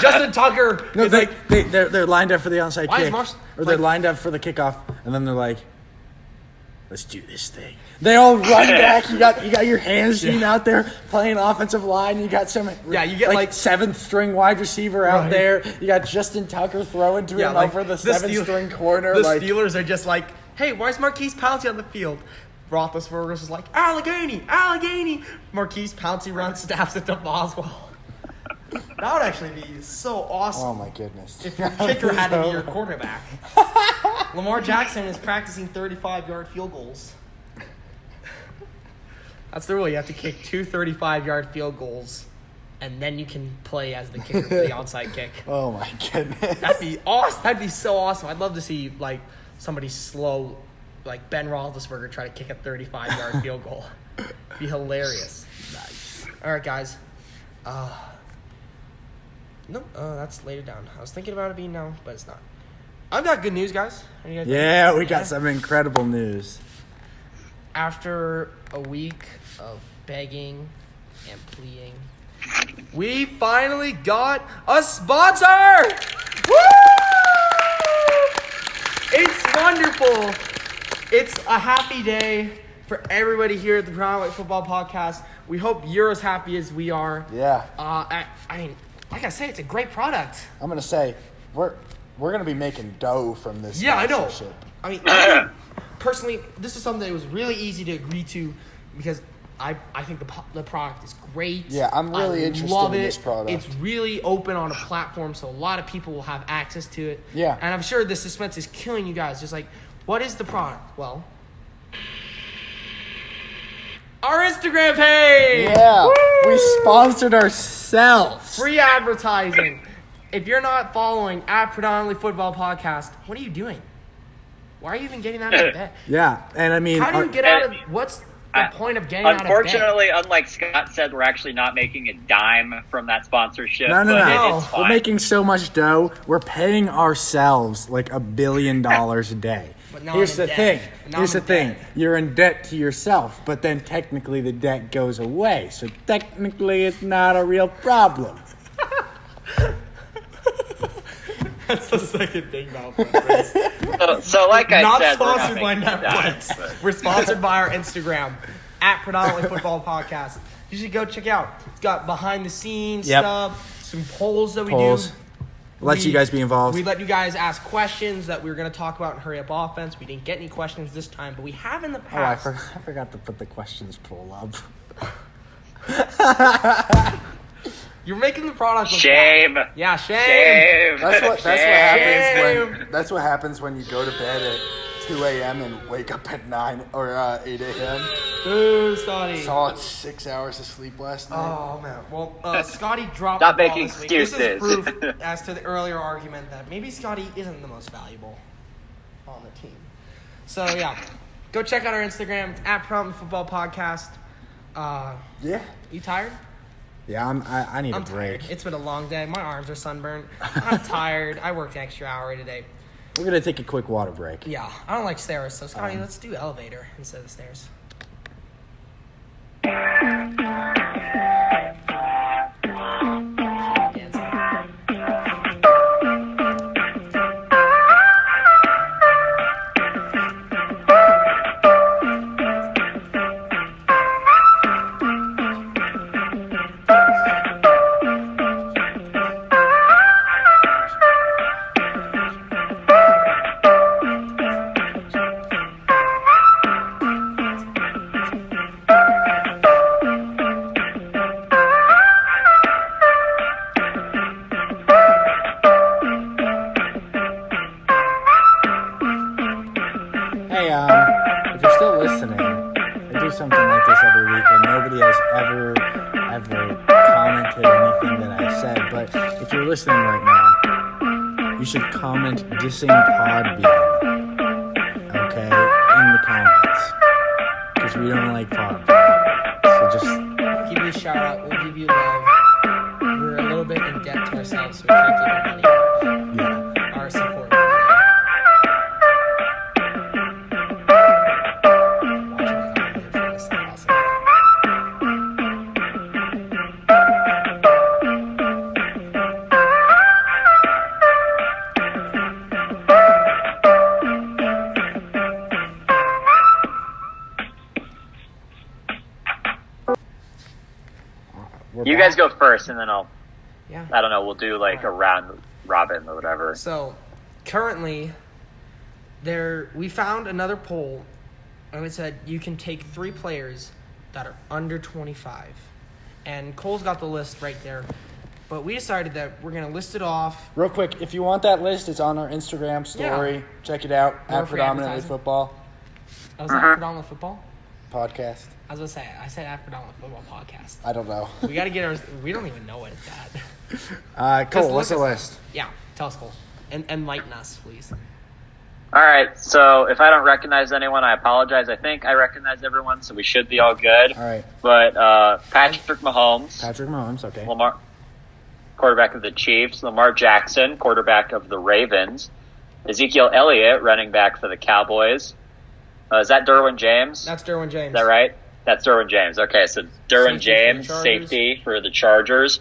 Justin Tucker. No, they're lined up for the onside kick, they're lined up for the kickoff, and then they're like, "Let's do this thing." They all run back. You got your hands team out there playing offensive line. You got some you get like 7th string wide receiver out there. You got Justin Tucker throwing to him over the 7th string corner. The Steelers are just like, hey, why is Marquise Pouncey on the field? Roethlisberger's is like, Allegheny. Marquise Pouncey runs, snaps it to Boswell. That would actually be so awesome. Oh my goodness! If your kicker had to be your quarterback. Lamar Jackson is practicing 35-yard field goals. That's the rule. You have to kick 2 35-yard field goals, and then you can play as the kicker for the onside kick. Oh, my goodness. That'd be awesome. That'd be so awesome. I'd love to see, like, somebody slow, like Ben Roethlisberger try to kick a 35-yard field goal. Be hilarious. Nice. All right, guys. No, that's later down. I was thinking about it being now, but it's not. I've got good news, guys. Are you guys ready? We got some incredible news. After a week of begging and pleading, we finally got a sponsor! Woo! It's wonderful. It's a happy day for everybody here at the Brown White Football Podcast. We hope you're as happy as we are. Yeah. I mean, like I say, it's a great product. I'm gonna say we're gonna be making dough from this. Yeah, I know. sponsorship. I mean, personally, this is something that was really easy to agree to because I think the product is great. Yeah, I'm really interested love in it. this product. It's really open on a platform, so a lot of people will have access to it. Yeah. And I'm sure the suspense is killing you guys. Just like, what is the product? Well, our Instagram page! Yeah, Woo! we sponsored ourselves. Free advertising. If you're not following at Predominantly Football Podcast, what are you doing? Why are you even getting out of bed? Yeah, and I mean, How do you get out of... What's the point of getting out of bed? Unfortunately, unlike Scott said, we're actually not making a dime from that sponsorship. No. It's fine. We're making so much dough. We're paying ourselves like $1 billion a day. But now Here's I'm the in thing. debt. Now Here's I'm the in thing. debt. You're in debt to yourself, but then technically the debt goes away. So technically it's not a real problem. That's the second thing about Netflix. So like I Not said, we're sponsored by making a Netflix. dime, but- We're sponsored by our Instagram, at Predominantly Football Podcast. You should go check out. It's got behind the scenes Yep. stuff, some polls that we Polls. do. Let you guys be involved. We let you guys ask questions that we were going to talk about in Hurry Up Offense. We didn't get any questions this time, but we have in the Oh, I past. forgot to put the questions poll up. You're making the product look Shame. bad. Yeah, shame. Shame. That's what happens when you go to bed at 2 a.m. and wake up at 9 or 8 a.m. Boo, Scotty. Saw 6 hours of sleep last night. Oh man. Well, Scotty dropped. Stop the ball making this week. This is excuses. proof as to the earlier argument that maybe Scotty isn't the most valuable on the team. So yeah, go check out our Instagram. It's at Predominantly Football Podcast. Yeah. You tired? Yeah, I need I'm a break. tired. It's been a long day. My arms are sunburned. I'm tired. I worked an extra hour today. We're going to take a quick water break. Yeah, I don't like stairs. So Scotty, let's do elevator instead of stairs. Hey, if you're still listening, I do something like this every week, and nobody has ever commented anything that I said. But if you're listening right now, you should comment dissing Podbean, okay, in the comments, because we don't like Podbean. So just Give you a shout out. We'll give you love. We're a little bit in debt to ourselves, so we can't give you money. yeah. Our support. We're You back. guys go first, and then Yeah. I don't know, we'll do like a round robin or whatever. So, currently, we found another poll, and it said you can take 3 players that are under 25. And Cole's got the list right there. But we decided that we're going to list it off. Real quick, if you want that list, it's on our Instagram story. Yeah. Check it out More at free Predominantly advertising. Football Was that Predominant Football? Podcast. I was going to say, I said at Predominant Football Podcast. I don't know. We got to get our, we don't even know what it's at. Cool. Just What's the look us list? Yeah, tell us, Cole. And enlighten us, please. All right, so if I don't recognize anyone, I apologize. I think I recognize everyone, so we should be all good. All right. But Patrick Mahomes, Patrick Mahomes. Okay. quarterback of the Chiefs. Lamar Jackson, quarterback of the Ravens. Ezekiel Elliott, running back for the Cowboys. Is that Derwin James? That's Derwin James. Is that right? That's Derwin James. Okay, so Derwin James, safety for the Chargers.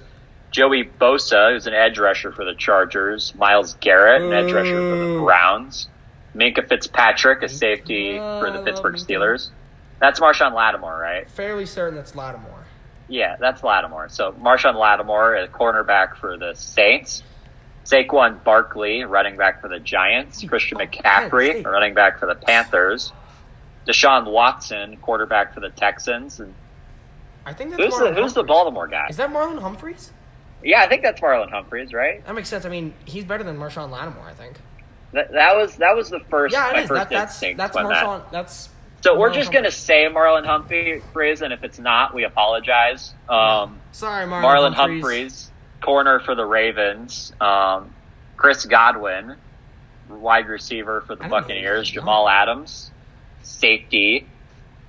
Joey Bosa, who's an edge rusher for the Chargers. Myles Garrett, an edge rusher for the Browns. Minkah Fitzpatrick, a safety for the Pittsburgh Steelers. That's Marshawn Lattimore, right? Fairly certain that's Lattimore. Yeah, that's Lattimore. So Marshawn Lattimore, a cornerback for the Saints. Saquon Barkley, running back for the Giants. Christian McCaffrey, running back for the Panthers. Deshaun Watson, quarterback for the Texans. And I think that's who's the Baltimore guy? Is that Marlon Humphreys? Yeah, I think that's Marlon Humphreys, right? That makes sense. I mean, he's better than Marshawn Lattimore, I think. That was the first. Yeah, it is. First That's Marshawn. That's. So we're just gonna say Marlon Humphreys, and if it's not, we apologize. Sorry, Marlon Humphreys, corner for the Ravens. Chris Godwin, wide receiver for the Buccaneers. Jamal Adams, safety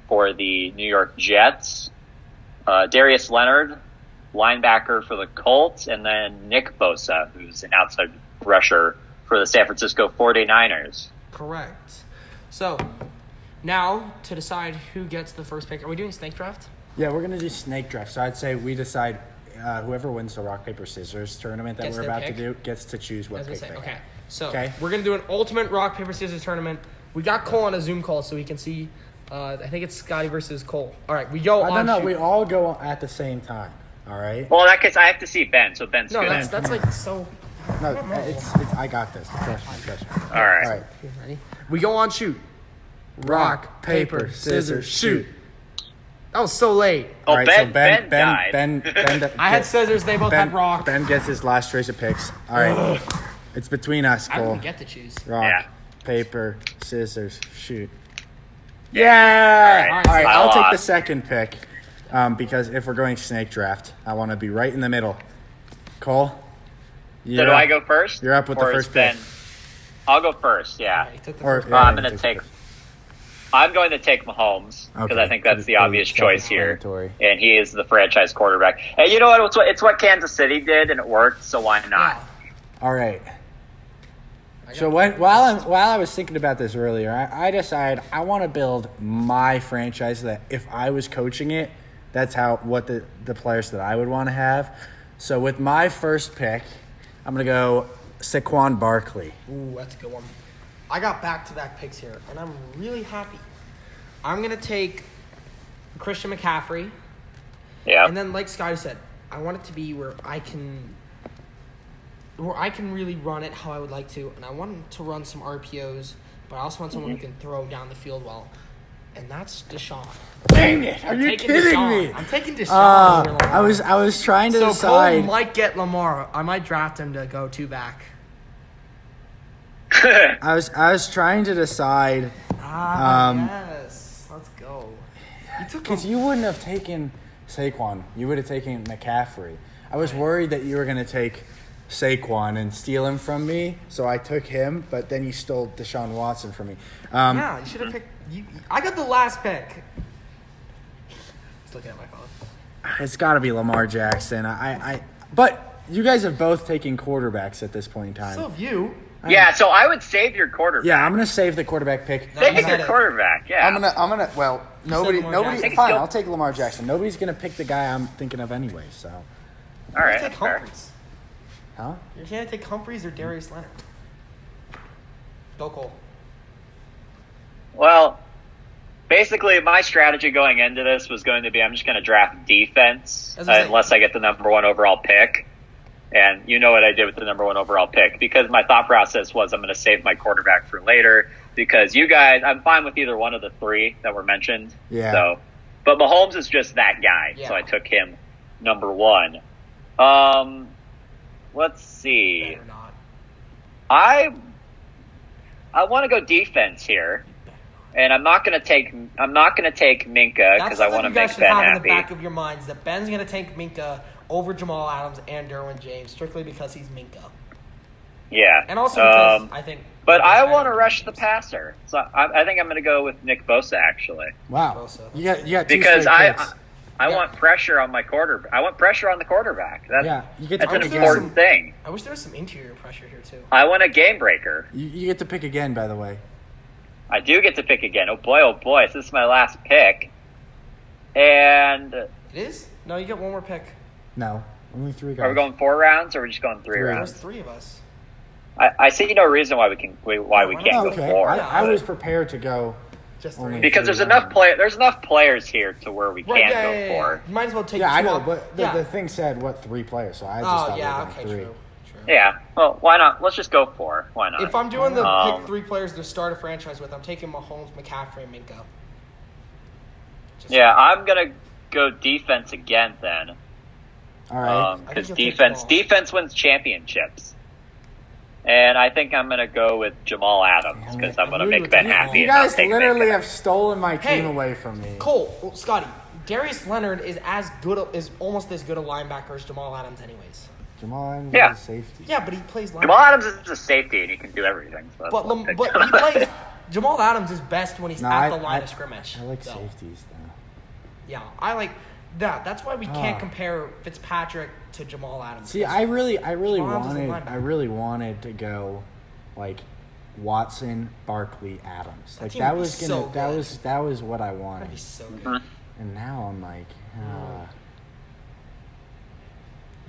for the New York Jets. Darius Leonard, linebacker for the Colts, and then Nick Bosa, who's an outside rusher for the San Francisco 49ers. Correct. So, now to decide who gets the first pick. Are we doing snake draft? Yeah, we're going to do snake draft. So I'd say we decide whoever wins the rock, paper, scissors tournament that we're about to do gets to choose what pick they Okay. have. So, we're going to do an ultimate rock, paper, scissors tournament. We got Cole on a Zoom call so we can see. I think it's Scotty versus Cole. All right, we go on. No, we all go at the same time. All right? Well, in that case, I have to see Ben, so Ben's good. No, that's like so... No, it's I got this. Trust me. All right. All right. Ready? We go on shoot. Rock, paper, scissors, shoot. That was so late. Oh, All right, Ben, so Ben died. Ben I had scissors. They both had rock. Ben gets his last choice of picks. All right. It's between us, I Cole. didn't get to choose. Rock, paper, scissors, shoot. Yeah! All right. All right, I'll take lost. the second pick because if we're going snake draft, I want to be right in the middle. Cole? So do I go first? You're up with the Or is first pick. Ben? I'll go first, yeah. He took the Or, first yeah, I'm you going to take take... I'm going to take Mahomes because Okay. I think that's the obvious choice here, self-explanatory. and he is the franchise quarterback. And you know what? It's what Kansas City did, and it worked. So why not? Yeah. All right. So while I was thinking about this earlier, I decided I want to build my franchise that if I was coaching it, that's what the players that I would want to have. So with my first pick, I'm going to go Saquon Barkley. Ooh, that's a good one. I got back-to-back picks here, and I'm really happy. I'm going to take Christian McCaffrey. Yeah. And then, like Scotty said, I want it to be where I can really run it how I would like to, and I want to run some RPOs, but I also want someone who can throw down the field well, and that's Deshaun. Dang it! Are you kidding me? I'm taking Deshaun over Lamar. I was trying to so decide. Cole might get Lamar. I might draft him to go two back. I was trying to decide Yes. Let's go. You took because you wouldn't have taken Saquon. You would have taken McCaffrey. I was worried that you were going to take Saquon and steal him from me, so I took him. But then you stole Deshaun Watson from me. Yeah, you should have picked. I got the last pick. Just looking at my phone. It's got to be Lamar Jackson. But you guys have both taken quarterbacks at this point in time. So have you. Yeah, so I would save your quarterback. Yeah, I'm gonna save the quarterback pick. No, you Save said your it. quarterback, yeah. I'm gonna. Well, nobody. Lamar Jackson. Fine, I'll take Lamar Jackson. Nobody's gonna pick the guy I'm thinking of anyway. So, All right, Take that's fair. Humphreys. huh? You're going to take Humphreys or Darius Leonard? Go Cole. Well, basically, my strategy going into this was going to be I'm just going to draft defense unless I get the number one overall pick. And you know what I did with the number one overall pick, because my thought process was I'm going to save my quarterback for later, because you guys, I'm fine with either one of the three that were mentioned. Yeah. So, but Mahomes is just that guy, Yeah. so I took him number one. Let's see. Better not. I want to go defense here, and I'm not going to take Minkah because I want to you guys make should Ben have in the happy. back of your minds that Ben's going to take Minkah over Jamal Adams and Derwin James strictly because he's Minkah. Yeah, And also because I think... But I Minkah's want to better rush than the James. passer, so I think I'm going to go with Nick Bosa actually. Wow. Bosa. You got two Because straight I- picks. I want pressure on my quarterback. I want pressure on the quarterback. You get to that's an pick important thing. I wish there was some interior pressure here too. I want a game breaker. You get to pick again, by the way. I do get to pick again. Oh boy, this is my last pick. And it is? No, you get one more pick. No, only 3 guys. are we going 4 rounds, or are we just going 3 Three. rounds? There's 3 of us. I see no reason why we can't go Okay, 4. I was prepared to go. Just Only 3. Because there's enough players here to where we can go 4. You might as well take. Yeah, I 2 know, off. but the thing said 3 players, so I just thought we were going 3. True. Yeah, well, why not? Let's just go 4. Why not? If I'm doing the pick 3 players to start a franchise with, I'm taking Mahomes, McCaffrey, and Minka. I'm gonna go defense again then. All right. Because defense wins championships. And I think I'm going to go with Jamal Adams because I'm going to make Ben happy. You guys literally have stolen my team away from me. Cole, Scotty, Darius Leonard is almost as good a linebacker as Jamal Adams anyways. Jamal Adams is a safety. Yeah, but he plays linebacker. Jamal Adams is a safety and he can do everything. So but he plays... Jamal Adams is best when he's at the line of scrimmage. I like safeties, though. Yeah, I like that. That's why we can't compare Fitzpatrick to Jamal Adams. See, I really wanted to go like Watson, Barkley, Adams. Like that was what I wanted. That'd be so good. And now I'm like, I'm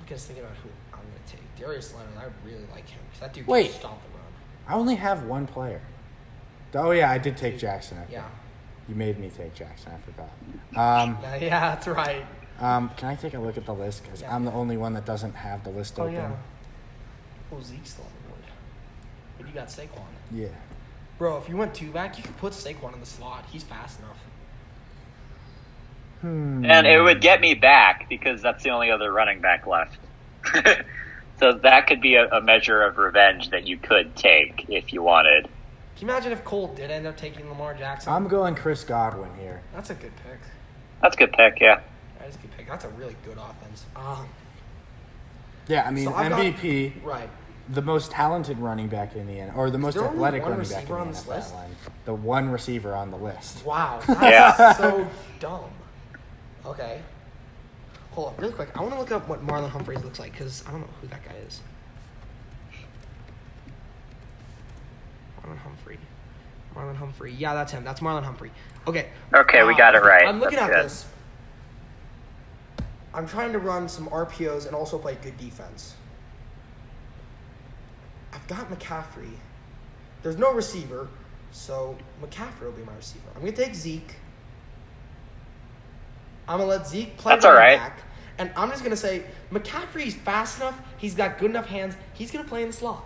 just thinking about who I'm gonna take. Darius Leonard, I really like him because that dude can stomp the run. I only have 1 player. Oh yeah, I did take Jackson. Yeah. You made me take Jackson. I forgot. Yeah, that's right. Can I take a look at the list? Because I'm the only one that doesn't have the list open. Yeah. Oh, Zeke's still on the board. But you got Saquon. Yeah. Bro, if you went 2 back, you could put Saquon in the slot. He's fast enough. And it would get me back because that's the only other running back left. So that could be a measure of revenge that you could take if you wanted. Can you imagine if Cole did end up taking Lamar Jackson? I'm going Chris Godwin here. That's a good pick. That's a good pick, yeah. That is a good pick. That's a really good offense. Yeah, I mean, so MVP. Right. The most talented running back in the NFL, or the most athletic running back in the NFL. The one receiver on the list. Wow. That's so dumb. Okay. Hold on, really quick. I want to look up what Marlon Humphreys looks like because I don't know who that guy is. Marlon Humphrey. Yeah, that's him. That's Marlon Humphrey. Okay. Okay, we got it right. I'm looking at this. I'm trying to run some RPOs and also play good defense. I've got McCaffrey. There's no receiver, so McCaffrey will be my receiver. I'm going to take Zeke. I'm going to let Zeke play back. And I'm just going to say, McCaffrey's fast enough. He's got good enough hands. He's going to play in the slot.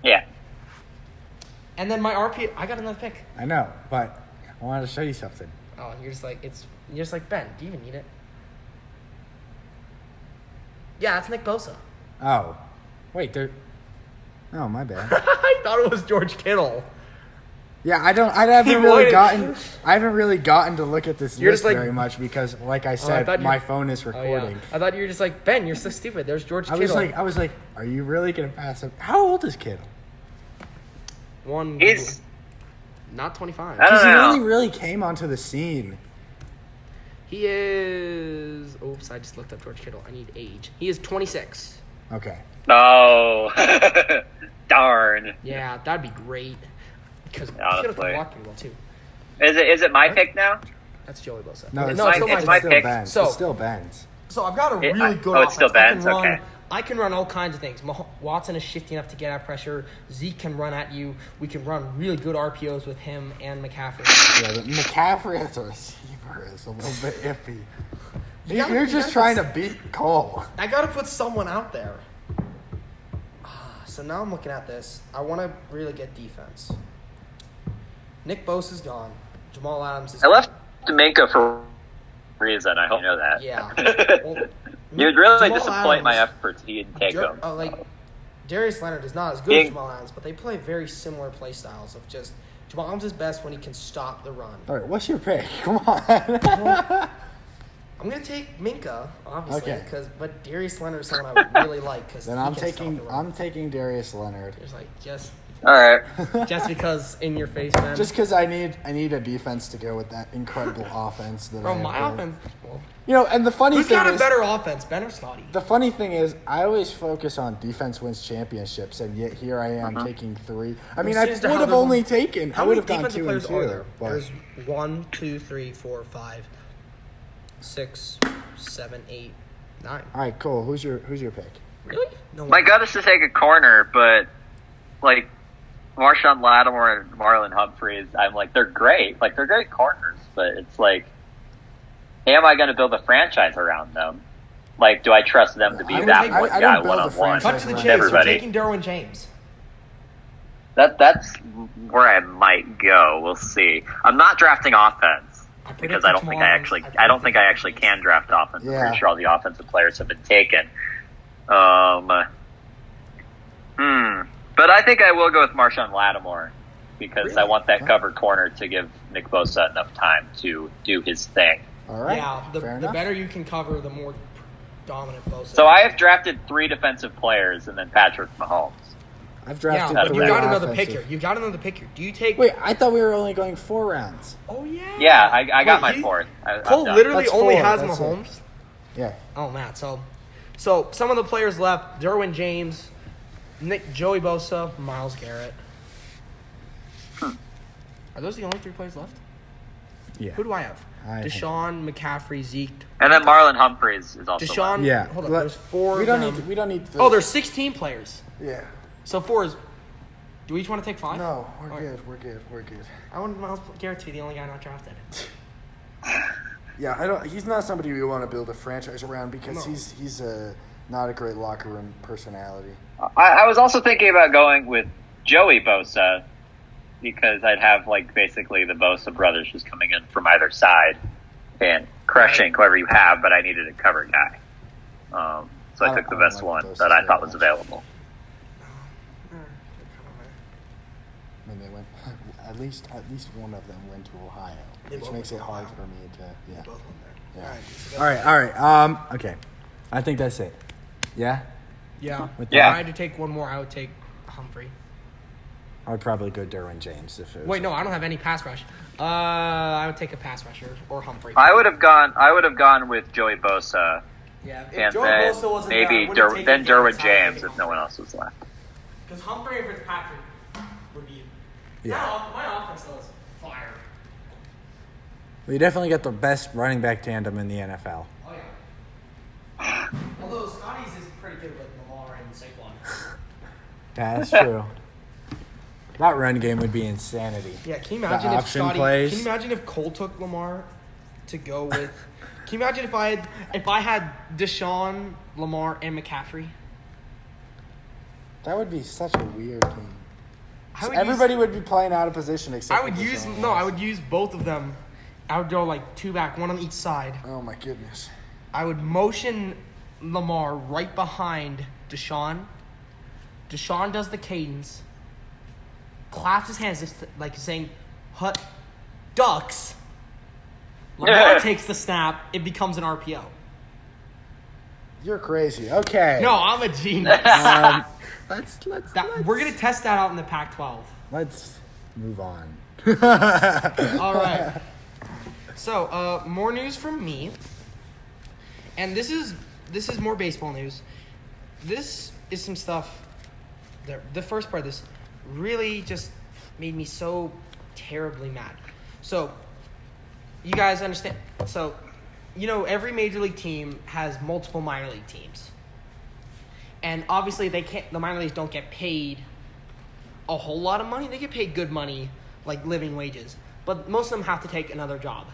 Yeah. And then my RP, I got another pick. I know, but I wanted to show you something. Oh, you're just like Ben. Do you even need it? Yeah, that's Nick Bosa. Oh, wait, oh, my bad. I thought it was George Kittle. Yeah, I haven't really gotten to look at this list very much because, like I said, my phone is recording. Yeah. I thought you were just like, Ben, you're so stupid. There's George Kittle. I was like, are you really gonna pass him? How old is Kittle? He's not 25. Because he only really came onto the scene. He is. Oops, I just looked up George Kittle. I need age. He is 26. Okay. Oh, darn. Yeah, that'd be great. Because Kittle can walk pretty well too. Is it my pick now? That's Joey Bosa. No, it's my pick. Ben's. So, it's still Ben's. So I've got a really good offense. It's still Ben's? Okay. I can run all kinds of things. Watson is shifty enough to get out pressure. Zeke can run at you. We can run really good RPOs with him and McCaffrey. Yeah, but McCaffrey as a receiver is a little bit iffy. You're just trying to beat Cole. I got to put someone out there. So now I'm looking at this. I want to really get defense. Nick Bosa's gone. Jamal Adams is gone. I left D'Amico for a reason. I hope you know that. Yeah. Well, You'd really Jamal disappoint my Adams, efforts if you didn't take him. Darius Leonard is not as good as Jamal Adams, but they play very similar play styles of just Jamal Adams is best when he can stop the run. All right, what's your pick? Come on. I'm gonna take Minka, obviously, Okay. but Darius Leonard is someone I would really like because then I'm taking Darius Leonard. There's like just All right. Just because in your face, man. Just because I need a defense to go with that incredible offense that I Bro, have my going. offense. Well, And the funny who's thing got a is, better offense, Ben or Scotty? the funny thing is, I always focus on defense wins championships, and yet here I am taking 3. I mean, I seems to would how have there's only only- taken. I How would many have gone defensive 2 and players 2. are there? But There's 1, 2, 3, 4, 5, 6, 7, 8, 9. all right, cool. Who's your pick? Really? No. My gut is to take a corner, but like Marshawn Lattimore and Marlon Humphreys, I'm like, they're great. Like, they're great corners, but it's like, am I going to build a franchise around them? Like, do I trust them to be I would that take- one I guy don't build a one-on-one? franchise Cut to the around chase. everybody. You're taking Derwin James. That's where I might go. We'll see. I'm not drafting offense because I don't think I don't think I actually can draft offense. I'm Yeah. pretty sure all the offensive players have been taken. But I think I will go with Marshawn Lattimore because I want that covered corner to give Nick Bosa enough time to do his thing. All right. Yeah, fair the enough. better you can cover, the more dominant Bosa. So I have drafted 3 defensive players and then Patrick Mahomes. I've Yeah, drafted. but you 3 got another offensive. pick here. You got another pick here. Do you take? Wait, I thought we were only going 4 rounds. Oh yeah. Yeah, I got Wait, my fourth. I'm Cole done. literally That's only 4, has that's it. Mahomes. Yeah. Oh man, so some of the players left: Derwin James, Joey Bosa, Myles Garrett. Are those the only 3 players left? Yeah. Who do I have? I think- Deshaun, McCaffrey, Zeke. And then Marlon Humphreys is also Deshaun. left. Yeah. Hold on. Let- There's 4. We don't of them. need. We don't need. Oh, there's 16 players. Yeah. So 4 is. Do we each want to take 5? No, we're All right. good. We're good. We're good. I want Myles Garrett to be the only guy not drafted. Yeah, I don't. He's not somebody we want to build a franchise around because No. he's not a great locker room personality. I was also thinking about going with Joey Bosa because I'd have like basically the Bosa brothers just coming in from either side and crushing whoever you have, but I needed a cover guy. So I took the I don't best like one Bosa that I very thought was much. available. I mean, they went. At least one of them went to Ohio, They which both makes went it to hard Ohio. for me to. Yeah. Both went there. Yeah. All right. Okay. I think that's it. Yeah. Yeah. With Yeah. If I had to take one more, I would take Humphrey. I would probably go Derwin James if it was. Wait, no, I don't have any pass rush. I would take a pass rusher or Humphrey. I would have gone with Joey Bosa Yeah, if and Joey then Bosa wasn't maybe there, I would've taken Derwin James James outside if no one else was left. Because Humphrey and Fitzpatrick would be. Yeah. My offense though is fire. We definitely got the best running back tandem in the NFL. Oh yeah. Although Scotty's is pretty good with Lamar and Saquon. That's true. That run game would be insanity. Yeah, can you imagine if option Scotty? plays. Can you imagine if Cole took Lamar to go with? Can you imagine if I had Deshaun, Lamar, and McCaffrey? That would be such a weird team. I would Everybody would be playing out of position except. I would for use Deshaun no. I Watson. would use both of them. I would go like 2 back, 1 on each side. Oh my goodness. I would motion Lamar right behind Deshaun. Deshaun does the cadence, claps his hands like saying, "Hut, ducks." Lamar takes the snap. It becomes an RPO. You're crazy. Okay. No, I'm a genius. Let's We're gonna test that out in the Pac-12. let's move on. All right. So, more news from me, and this is more baseball news. This is some stuff. The first part of this really just made me so terribly mad. So, you guys understand? So, every major league team has multiple minor league teams, and obviously the minor leagues don't get paid a whole lot of money. They get paid good money, like living wages, but most of them have to take another job.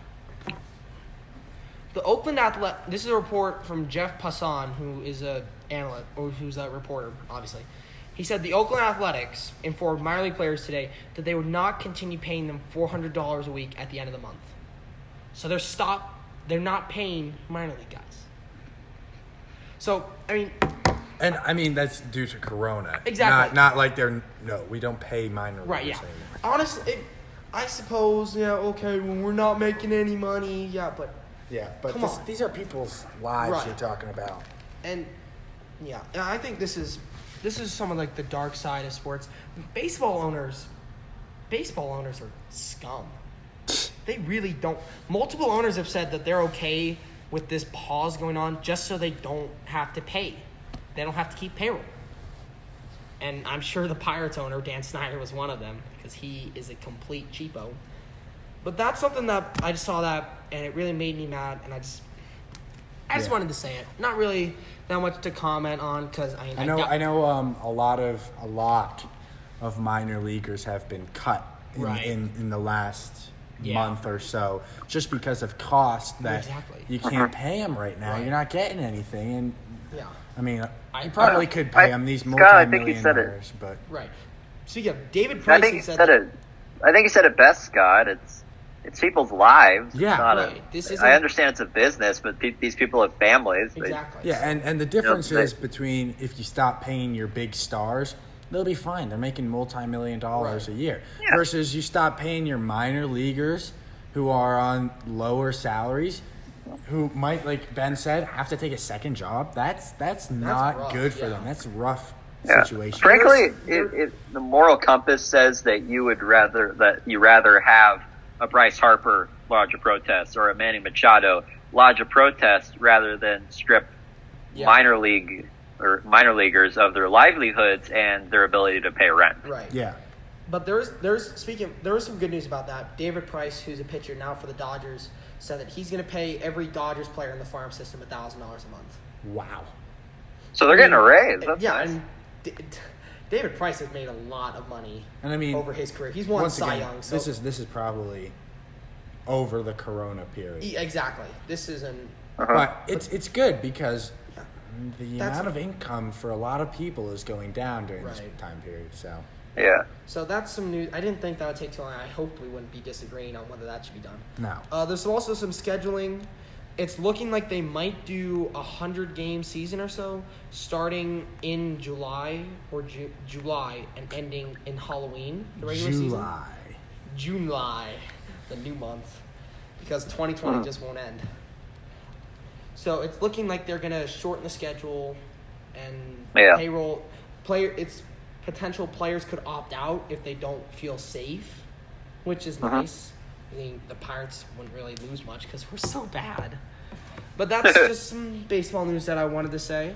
The Oakland this is a report from Jeff Passan, who is a analyst, or who's a reporter, obviously. He said the Oakland Athletics informed minor league players today that they would not continue paying them $400 a week at the end of the month. So they're not paying minor league guys. So, And that's due to Corona. Exactly. Not like we don't pay minor right, leaguers yeah. anymore. Honestly, I suppose, yeah, okay, well, we're not making any money, yeah, but Yeah, but Come on. these are people's lives Right. you're talking about. And yeah, I think this is this is some of like the dark side of sports. Baseball owners are scum. They really don't. Multiple owners have said that they're okay with this pause going on just so they don't have to pay. They don't have to keep payroll. And I'm sure the Pirates owner, Dan Snyder, was one of them because he is a complete cheapo. But that's something that I just saw that, and it really made me mad, and I just wanted to say it. Not really that much to comment on because I know a lot of minor leaguers have been cut in the last month or so just because of cost that you can't pay them right now. You're not getting anything, and I mean, you probably could pay them these multi-millionaires, but Speaking of David Price, I think he said it best, Scott. It's people's lives. Yeah, I understand it's a business, but these people have families. Exactly. And the difference is between if you stop paying your big stars, they'll be fine. They're making multi-million-dollars a year. Yeah. Versus you stop paying your minor leaguers who are on lower salaries, who might, like Ben said, have to take a second job. That's not rough. Good for them. That's a rough situation. Frankly, the moral compass says that you rather have a Bryce Harper lodge a protest or a Manny Machado lodge a protest rather than strip minor leaguers of their livelihoods and their ability to pay rent. Right. Yeah. But there was some good news about that. David Price, who's a pitcher now for the Dodgers, said that he's going to pay every Dodgers player in the farm system $1,000 a month. Wow. So they're getting a raise. That's nice. And David Price has made a lot of money over his career. He's won Cy Young. So this is probably over the Corona period. Exactly. This isn't. But it's good because the amount of income for a lot of people is going down during this time period. So that's some news. I didn't think that would take too long. I hoped we wouldn't be disagreeing on whether that should be done. No. There's also some scheduling. It's looking like they might do 100-game season or so, starting in July or July and ending in Halloween, the regular season. July, the new month, because 2020 just won't end. So it's looking like they're gonna shorten the schedule and payroll. It's potential players could opt out if they don't feel safe, which is nice. I think the Pirates wouldn't really lose much because we're so bad. But that's just some baseball news that I wanted to say.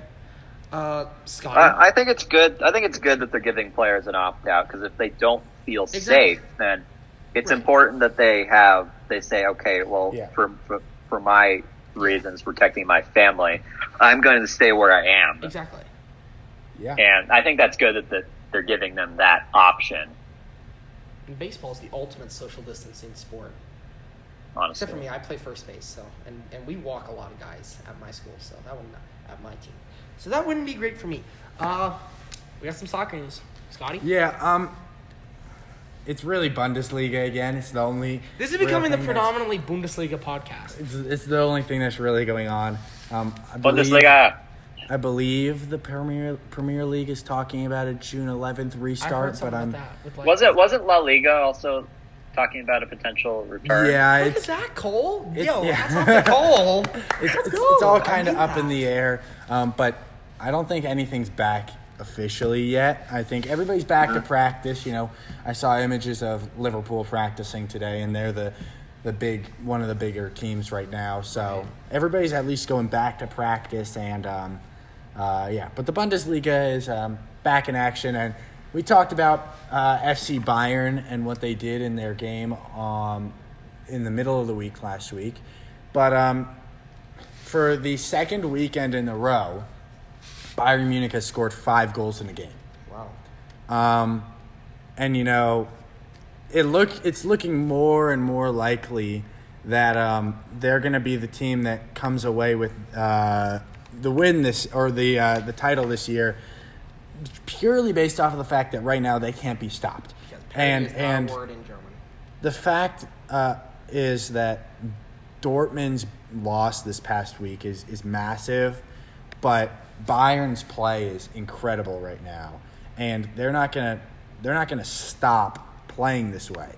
Scott? I think it's good. I think it's good that they're giving players an opt-out because if they don't feel safe, then it's important that they say, okay, well, for my reasons, protecting my family, I'm going to stay where I am. Exactly. Yeah. And I think that's good that they're giving them that option. And baseball is the ultimate social distancing sport. Honestly. Except for me, I play first base, and we walk a lot of guys at my school, so that wouldn't at my team. So that wouldn't be great for me. We got some soccer news. Scotty? Yeah, it's really Bundesliga again. It's the only. This is becoming the predominantly Bundesliga podcast. It's the only thing that's really going on. Bundesliga. I believe the Premier League is talking about a June 11th restart, but wasn't La Liga also talking about a potential return? Yeah, look at that, Cole. That's not the Cole. It's all kind of up in the air, but I don't think anything's back officially yet. I think everybody's back to practice. You know, I saw images of Liverpool practicing today, and they're one of the bigger teams right now. So everybody's at least going back to practice, and but the Bundesliga is back in action, and we talked about FC Bayern and what they did in their game in the middle of the week last week. But for the second weekend in a row, Bayern Munich has scored 5 goals in a game. Wow. And, you know, it's looking more and more likely that they're going to be the team that comes away with the win the title this year, purely based off of the fact that right now they can't be stopped. And the fact is that Dortmund's loss this past week is massive, but Bayern's play is incredible right now, and they're not gonna stop playing this way.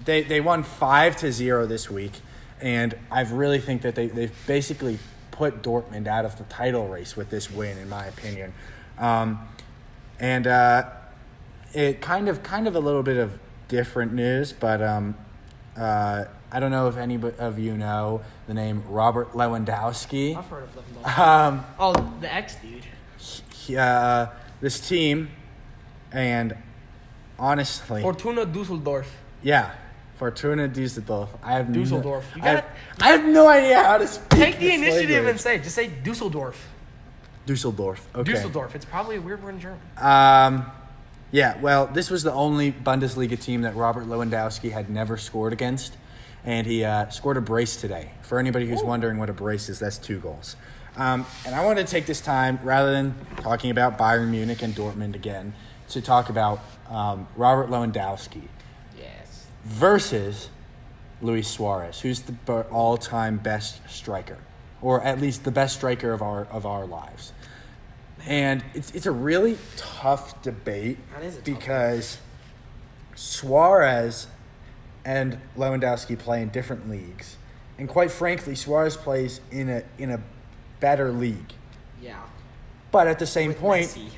They won 5-0 this week, and I really think that they've basically put Dortmund out of the title race with this win, in my opinion. And it kind of a little bit of different news, but I don't know if any of you know the name Robert Lewandowski. I've heard of Lewandowski. The ex dude. This team, and honestly, Fortuna Dusseldorf. Yeah, Fortuna Düsseldorf. I have Dusseldorf. I have no idea how to speak. Take the initiative and say. Just say Dusseldorf. Dusseldorf. Okay. Dusseldorf. It's probably a weird word in German. Yeah. Well, this was the only Bundesliga team that Robert Lewandowski had never scored against, and he scored a brace today. For anybody who's wondering what a brace is, that's 2 goals. And I want to take this time, rather than talking about Bayern Munich and Dortmund again, to talk about Robert Lewandowski. Yes. Versus Luis Suarez, who's the all-time best striker, or at least the best striker of our lives. And it's a really tough debate because Suarez and Lewandowski play in different leagues, and quite frankly, Suarez plays in a better league. Yeah. But at the same point, Messi.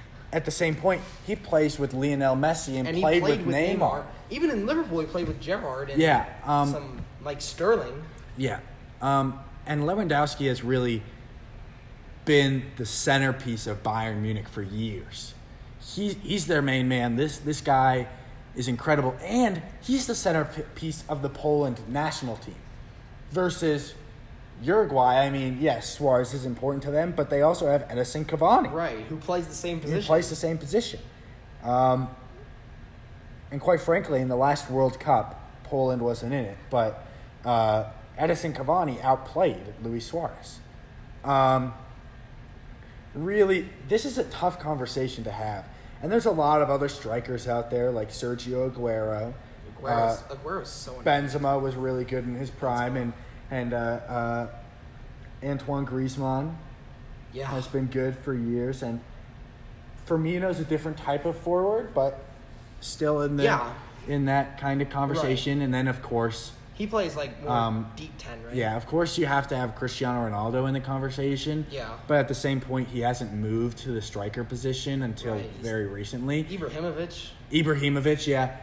he plays with Lionel Messi and he played with Neymar. Even in Liverpool, he played with Gerrard and some like Sterling. Yeah. And Lewandowski has really been the centerpiece of Bayern Munich for years. He's their main man. This guy is incredible, and he's the centerpiece of the Poland national team. Versus Uruguay, I mean, yes, Suarez is important to them, but they also have Edinson Cavani. Right, who plays the same position. And quite frankly, in the last World Cup, Poland wasn't in it, but Edinson Cavani outplayed Luis Suarez. Really, this is a tough conversation to have. And there's a lot of other strikers out there, like Sergio Aguero. Aguero's so Benzema was really good in his prime, and Antoine Griezmann has been good for years. And Firmino's a different type of forward, but still in that kind of conversation. Right. And then, of course, he plays like more deep 10, right? Yeah, of course you have to have Cristiano Ronaldo in the conversation. Yeah. But at the same point, he hasn't moved to the striker position until very recently. Ibrahimovic, yeah.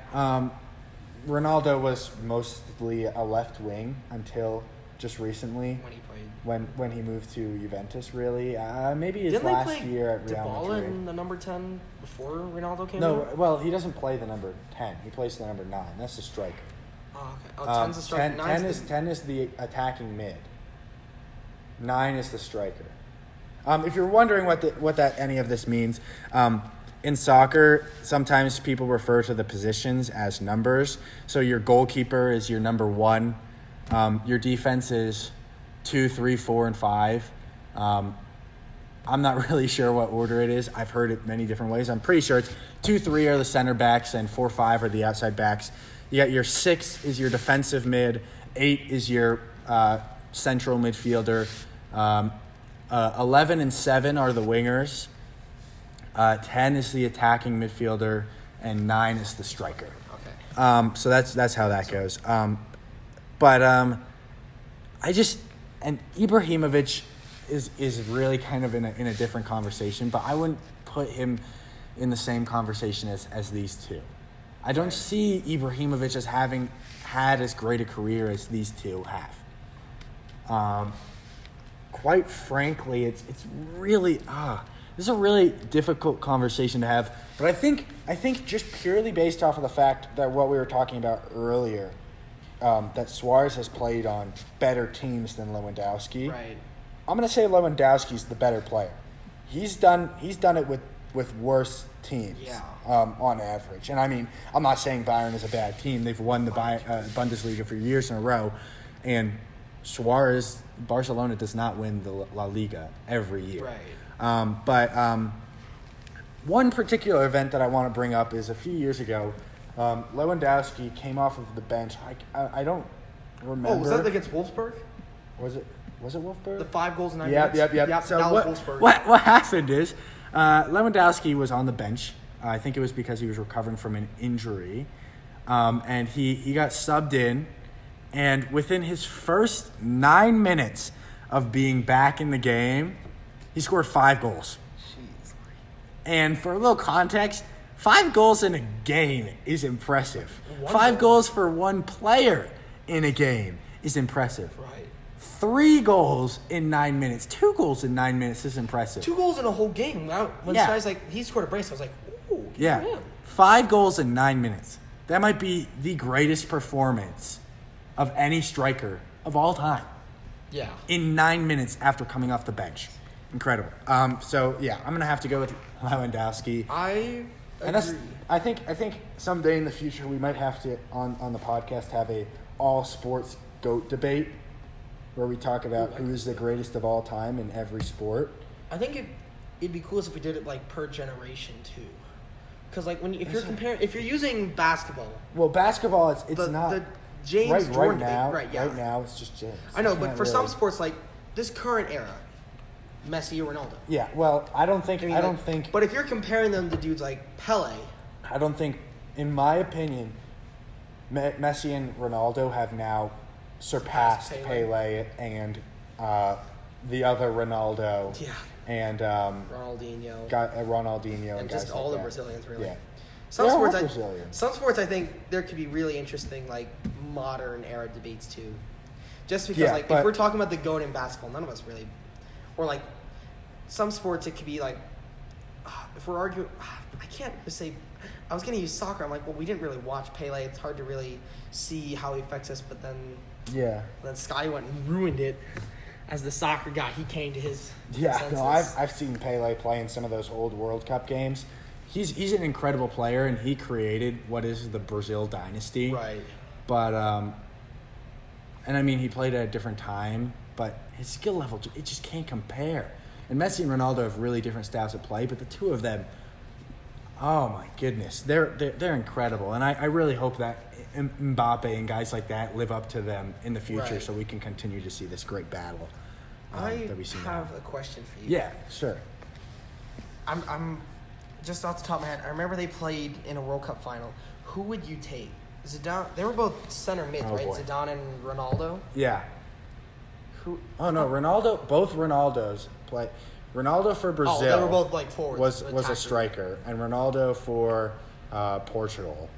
Ronaldo was mostly a left wing until just recently. When he played. When he moved to Juventus, really. Maybe his last year at Real Madrid. Dybala in the number 10 before Ronaldo came in? No, well, he doesn't play the number 10. He plays the number 9. That's the striker. Oh, okay. 10's the striker. 10 is the attacking mid. 9 is the striker. If you're wondering what any of this means, in soccer, sometimes people refer to the positions as numbers. So your goalkeeper is your number 1. Your defense is 2, 3, 4, and 5. I'm not really sure what order it is. I've heard it many different ways. I'm pretty sure it's 2, 3 are the center backs and 4, 5 are the outside backs. You got your 6 is your defensive mid. 8 is your central midfielder. 11 and 7 are the wingers. 10 is the attacking midfielder, and 9 is the striker. Okay. So that's how that goes. And Ibrahimovic is really kind of in a different conversation, but I wouldn't put him in the same conversation as these two. I don't see Ibrahimovic as having had as great a career as these two have. Quite frankly, it's really this is a really difficult conversation to have. But I think just purely based off of the fact that what we were talking about earlier, that Suarez has played on better teams than Lewandowski. Right. I'm gonna say Lewandowski's the better player. He's done it with worse teams. Yeah. On average. And I mean, I'm not saying Bayern is a bad team. They've won the Bundesliga for years in a row. And Barcelona does not win the La Liga every year. Right. But one particular event that I want to bring up is a few years ago, Lewandowski came off of the bench. I don't remember. Oh, was that against Wolfsburg? Was it Wolfsburg? The 5 goals in 9 minutes? Yep. So that was Wolfsburg. What happened is Lewandowski was on the bench. I think it was because he was recovering from an injury. And he got subbed in. And within his first 9 minutes of being back in the game, he scored 5 goals. Jeez. And for a little context, 5 goals in a game is impressive. 5 goals for one player in a game is impressive. Right. 3 goals in 9 minutes. 2 goals in 9 minutes is impressive. 2 goals in a whole game. When this guy's he scored a brace, I was like, ooh, good for him. 5 goals in 9 minutes. That might be the greatest performance of any striker of all time. Yeah. In 9 minutes after coming off the bench. Incredible. So, yeah, I'm going to have to go with Lewandowski. I agree. And I think someday in the future we might have to, on the podcast, have a all-sports GOAT debate where we talk about who is the greatest of all time in every sport. I think it'd be cool if we did it per generation too, because if you're using basketball. Well, basketball it's not the James Jordan right now it's just James. I know, but for some sports like this current era, Messi or Ronaldo. Yeah, well, I don't think. But if you're comparing them to dudes like Pele, I don't think, in my opinion, Messi and Ronaldo have now surpassed Pele and the other Ronaldo. Yeah. And Ronaldinho. Ronaldinho and just all the Brazilians, really. Yeah. Some sports, I think there could be really interesting, modern era debates too. Just because, if we're talking about the GOAT in basketball, none of us really, or some sports, it could be if we're arguing, I can't just say. I was going to use soccer. I'm like, well, we didn't really watch Pele. It's hard to really see how he affects us. But then, then Sky went and ruined it. As the soccer guy, he came to his senses. No, I've seen Pele play in some of those old World Cup games. He's an incredible player, and he created what is the Brazil dynasty. Right. But and I mean, he played at a different time, but his skill level, it just can't compare. And Messi and Ronaldo have really different styles of play, but the two of them, oh my goodness, they're incredible. And I really hope that Mbappe and guys like that live up to them in the future, so we can continue to see this great battle that we see now. I have a question for you. Yeah, sure. I'm just off the top of my head. I remember they played in a World Cup final. Who would you take? Zidane. They were both center mid, right? Boy. Zidane and Ronaldo. Yeah. Who? Oh no, Ronaldo. Both Ronaldos play. Ronaldo for Brazil. Oh, they were both forwards. Was a striker, and Ronaldo for Portugal.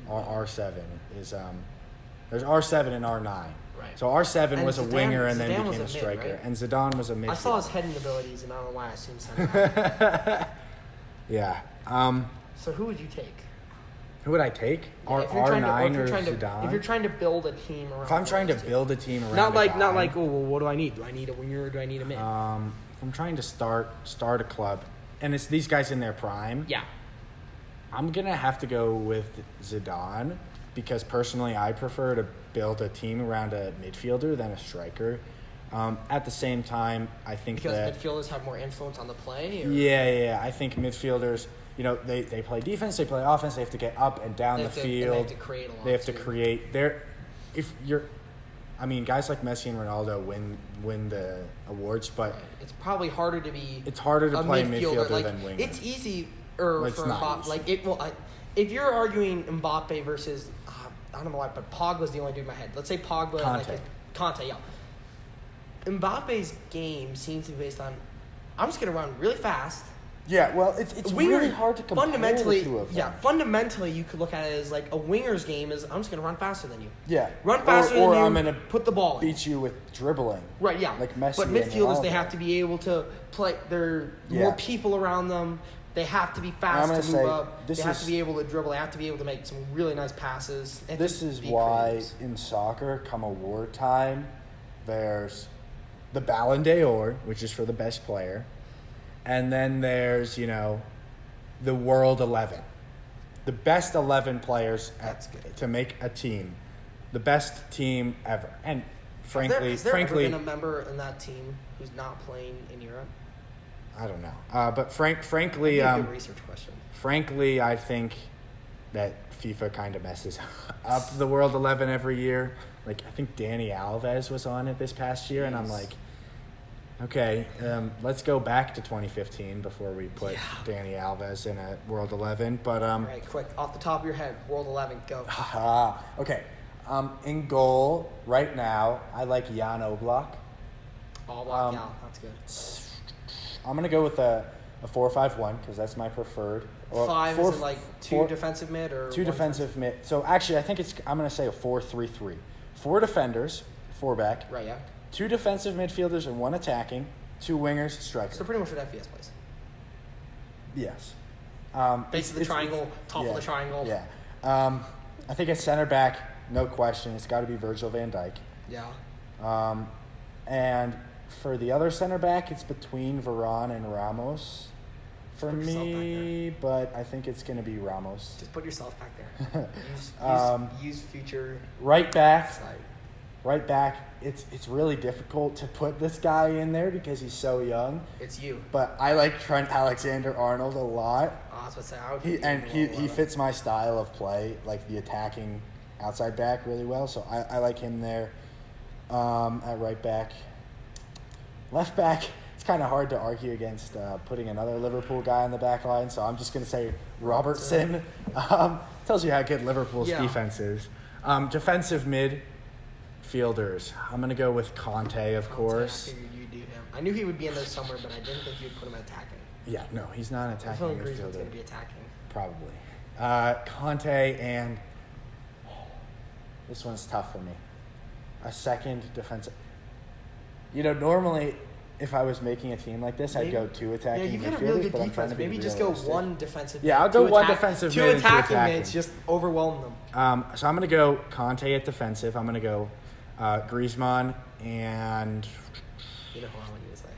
R7 is there's R7 and R9. Right. So R7 was a winger and then became a striker, right? And Zidane was a midfielder. I saw his heading abilities, and I don't know why I assumed center. Yeah. So who would you take? Who would I take? R9 or Zidane? If you're trying to build a team around. If I'm trying to build a team around. Not like, oh, well, what do I need? Do I need a winger or do I need a mid? If I'm trying to start a club, and it's these guys in their prime. Yeah. I'm going to have to go with Zidane because personally I prefer to build a team around a midfielder than a striker. At the same time, I think because midfielders have more influence on the play? Or? Yeah. I think midfielders, they play defense, they play offense, they have to get up and down the field. They have to create a lot. They have to create. Guys like Messi and Ronaldo win the awards, but right. It's probably harder to be. It's harder to play midfielder than winger. It's easy. For Mbappe, if you're arguing Mbappe versus I don't know why, but Pogba's the only dude in my head. Let's say Pogba, Conte, yeah. Mbappe's game seems to be based on I'm just gonna run really fast. Yeah, well, it's really hard to compare fundamentally, the two of them. Yeah, fundamentally, you could look at it as a winger's game is I'm just gonna run faster than you. Yeah, run faster than you. I'm gonna put the ball in. Beat you with dribbling. Right, yeah. Like Messi. But midfielders, they have to be able to play. There are more people around them. They have to be fast to move up. They have to be able to dribble. They have to be able to make some really nice passes. This is why in soccer, come award time, there's the Ballon d'Or, which is for the best player. And then there's, the World 11. The best 11 players to make a team. The best team ever. And frankly, has there ever been a member in that team who's not playing in Europe? I don't know. But frankly, a good research question. Frankly, I think that FIFA kind of messes up the World 11 every year. I think Dani Alves was on it this past year, and I'm like, okay, let's go back to 2015 before we put Dani Alves in a World 11. But all right, quick, off the top of your head, World 11, go. Okay. In goal right now, I like Jan Oblak. Oblak, that's good. I'm gonna go with a 4-5-1 because that's my preferred. Or Five is in two defensive mid or two defensive mid. So actually, I think I'm going to say a 4-3-3. 4 defenders, 4 back. Right. Yeah. 2 defensive midfielders and 1 attacking. 2 wingers, striker. So pretty much what FBS plays. Yes. Base of the triangle, top of the triangle. Yeah. I think at center back, no question, it's got to be Virgil van Dijk. Yeah. And for the other center back, it's between Varane and Ramos for me, but I think it's going to be Ramos. Just put yourself back there. Use future. Right back. Right back. It's really difficult to put this guy in there because he's so young. It's you. But I like Trent Alexander-Arnold a lot. Oh, I was about to say, he fits my style of play, like the attacking outside back really well. So I like him there at right back. Left back, it's kind of hard to argue against putting another Liverpool guy on the back line. So I'm just going to say Robertson. Tells you how good Liverpool's defense is. Defensive midfielders. I'm going to go with Conte, of course. I figured you'd do him. I knew he would be in there somewhere, but I didn't think you'd put him attacking. Yeah, no, he's not an attacking midfielder. He's going to be attacking. Probably. Conte and this one's tough for me. A second defensive. Normally, if I was making a team like this, I'd go 2 attacking midfielders. Yeah, you've got a really good defense. Maybe just go 1 defensive mid. Yeah, I'll go 1 defensive mid and 2 attacking mids. Just overwhelm them. So I'm going to go Conte at defensive. I'm going to go Griezmann and... You know who I want you to say.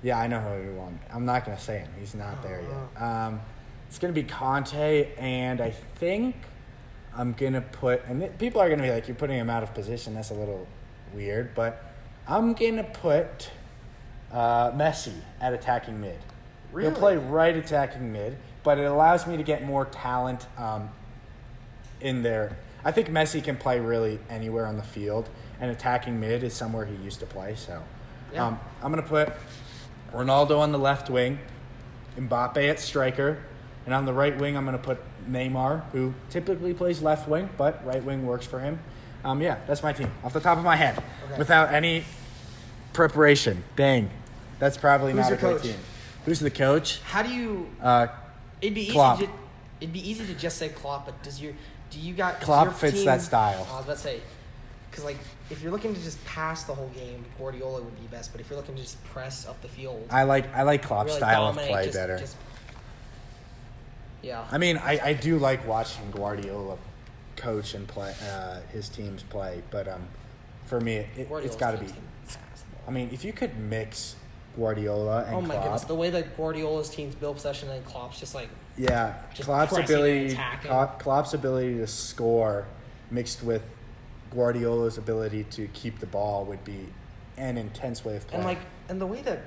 Yeah, I know who you want. I'm not going to say him. He's not there yet. It's going to be Conte, and I think I'm going to put... And people are going to be like, you're putting him out of position. That's a little weird, but I'm going to put Messi at attacking mid. Really? He'll play right attacking mid, but it allows me to get more talent in there. I think Messi can play really anywhere on the field, and attacking mid is somewhere he used to play. So I'm going to put Ronaldo on the left wing, Mbappe at striker, and on the right wing I'm going to put Neymar, who typically plays left wing, but right wing works for him. That's my team off the top of my head, without any preparation. Dang, that's probably not a great team. Who's the coach? How do you? It'd be Klopp. easy. It'd be easy to just say Klopp, but Klopp fits team, that style. I was about to say, because if you're looking to just pass the whole game, Guardiola would be best. But if you're looking to just press up the field, I like Klopp's really style of dominate, play better. Yeah. I mean, I do like watching Guardiola coach and play his teams play, but for me, it's got to be. I mean, if you could mix Guardiola and Klopp. Oh my goodness, the way that Guardiola's teams build possession and Klopp's just Klopp's ability to score mixed with Guardiola's ability to keep the ball would be an intense way of playing. And the way that.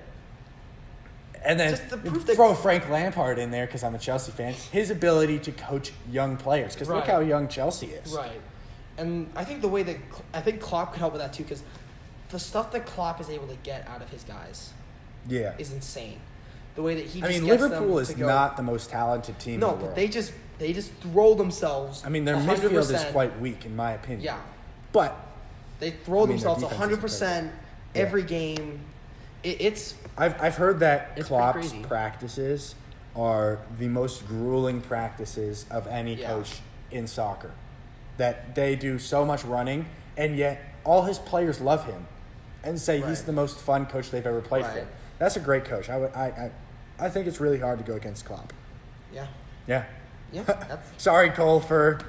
And then throw Frank Lampard in there because I'm a Chelsea fan. His ability to coach young players because look how young Chelsea is. Right, and I think the way that Klopp could help with that too because the stuff that Klopp is able to get out of his guys, is insane. The way that he. Liverpool is not the most talented team in the world. No, but they just throw themselves. I mean, their 100%. midfield is quite weak in my opinion. Yeah, but they throw themselves 100% every game. I've heard that Klopp's practices are the most grueling practices of any coach in soccer. That they do so much running, and yet all his players love him and say he's the most fun coach they've ever played for. That's a great coach. I think it's really hard to go against Klopp. Yeah. Yeah. Yeah. Sorry, Cole, for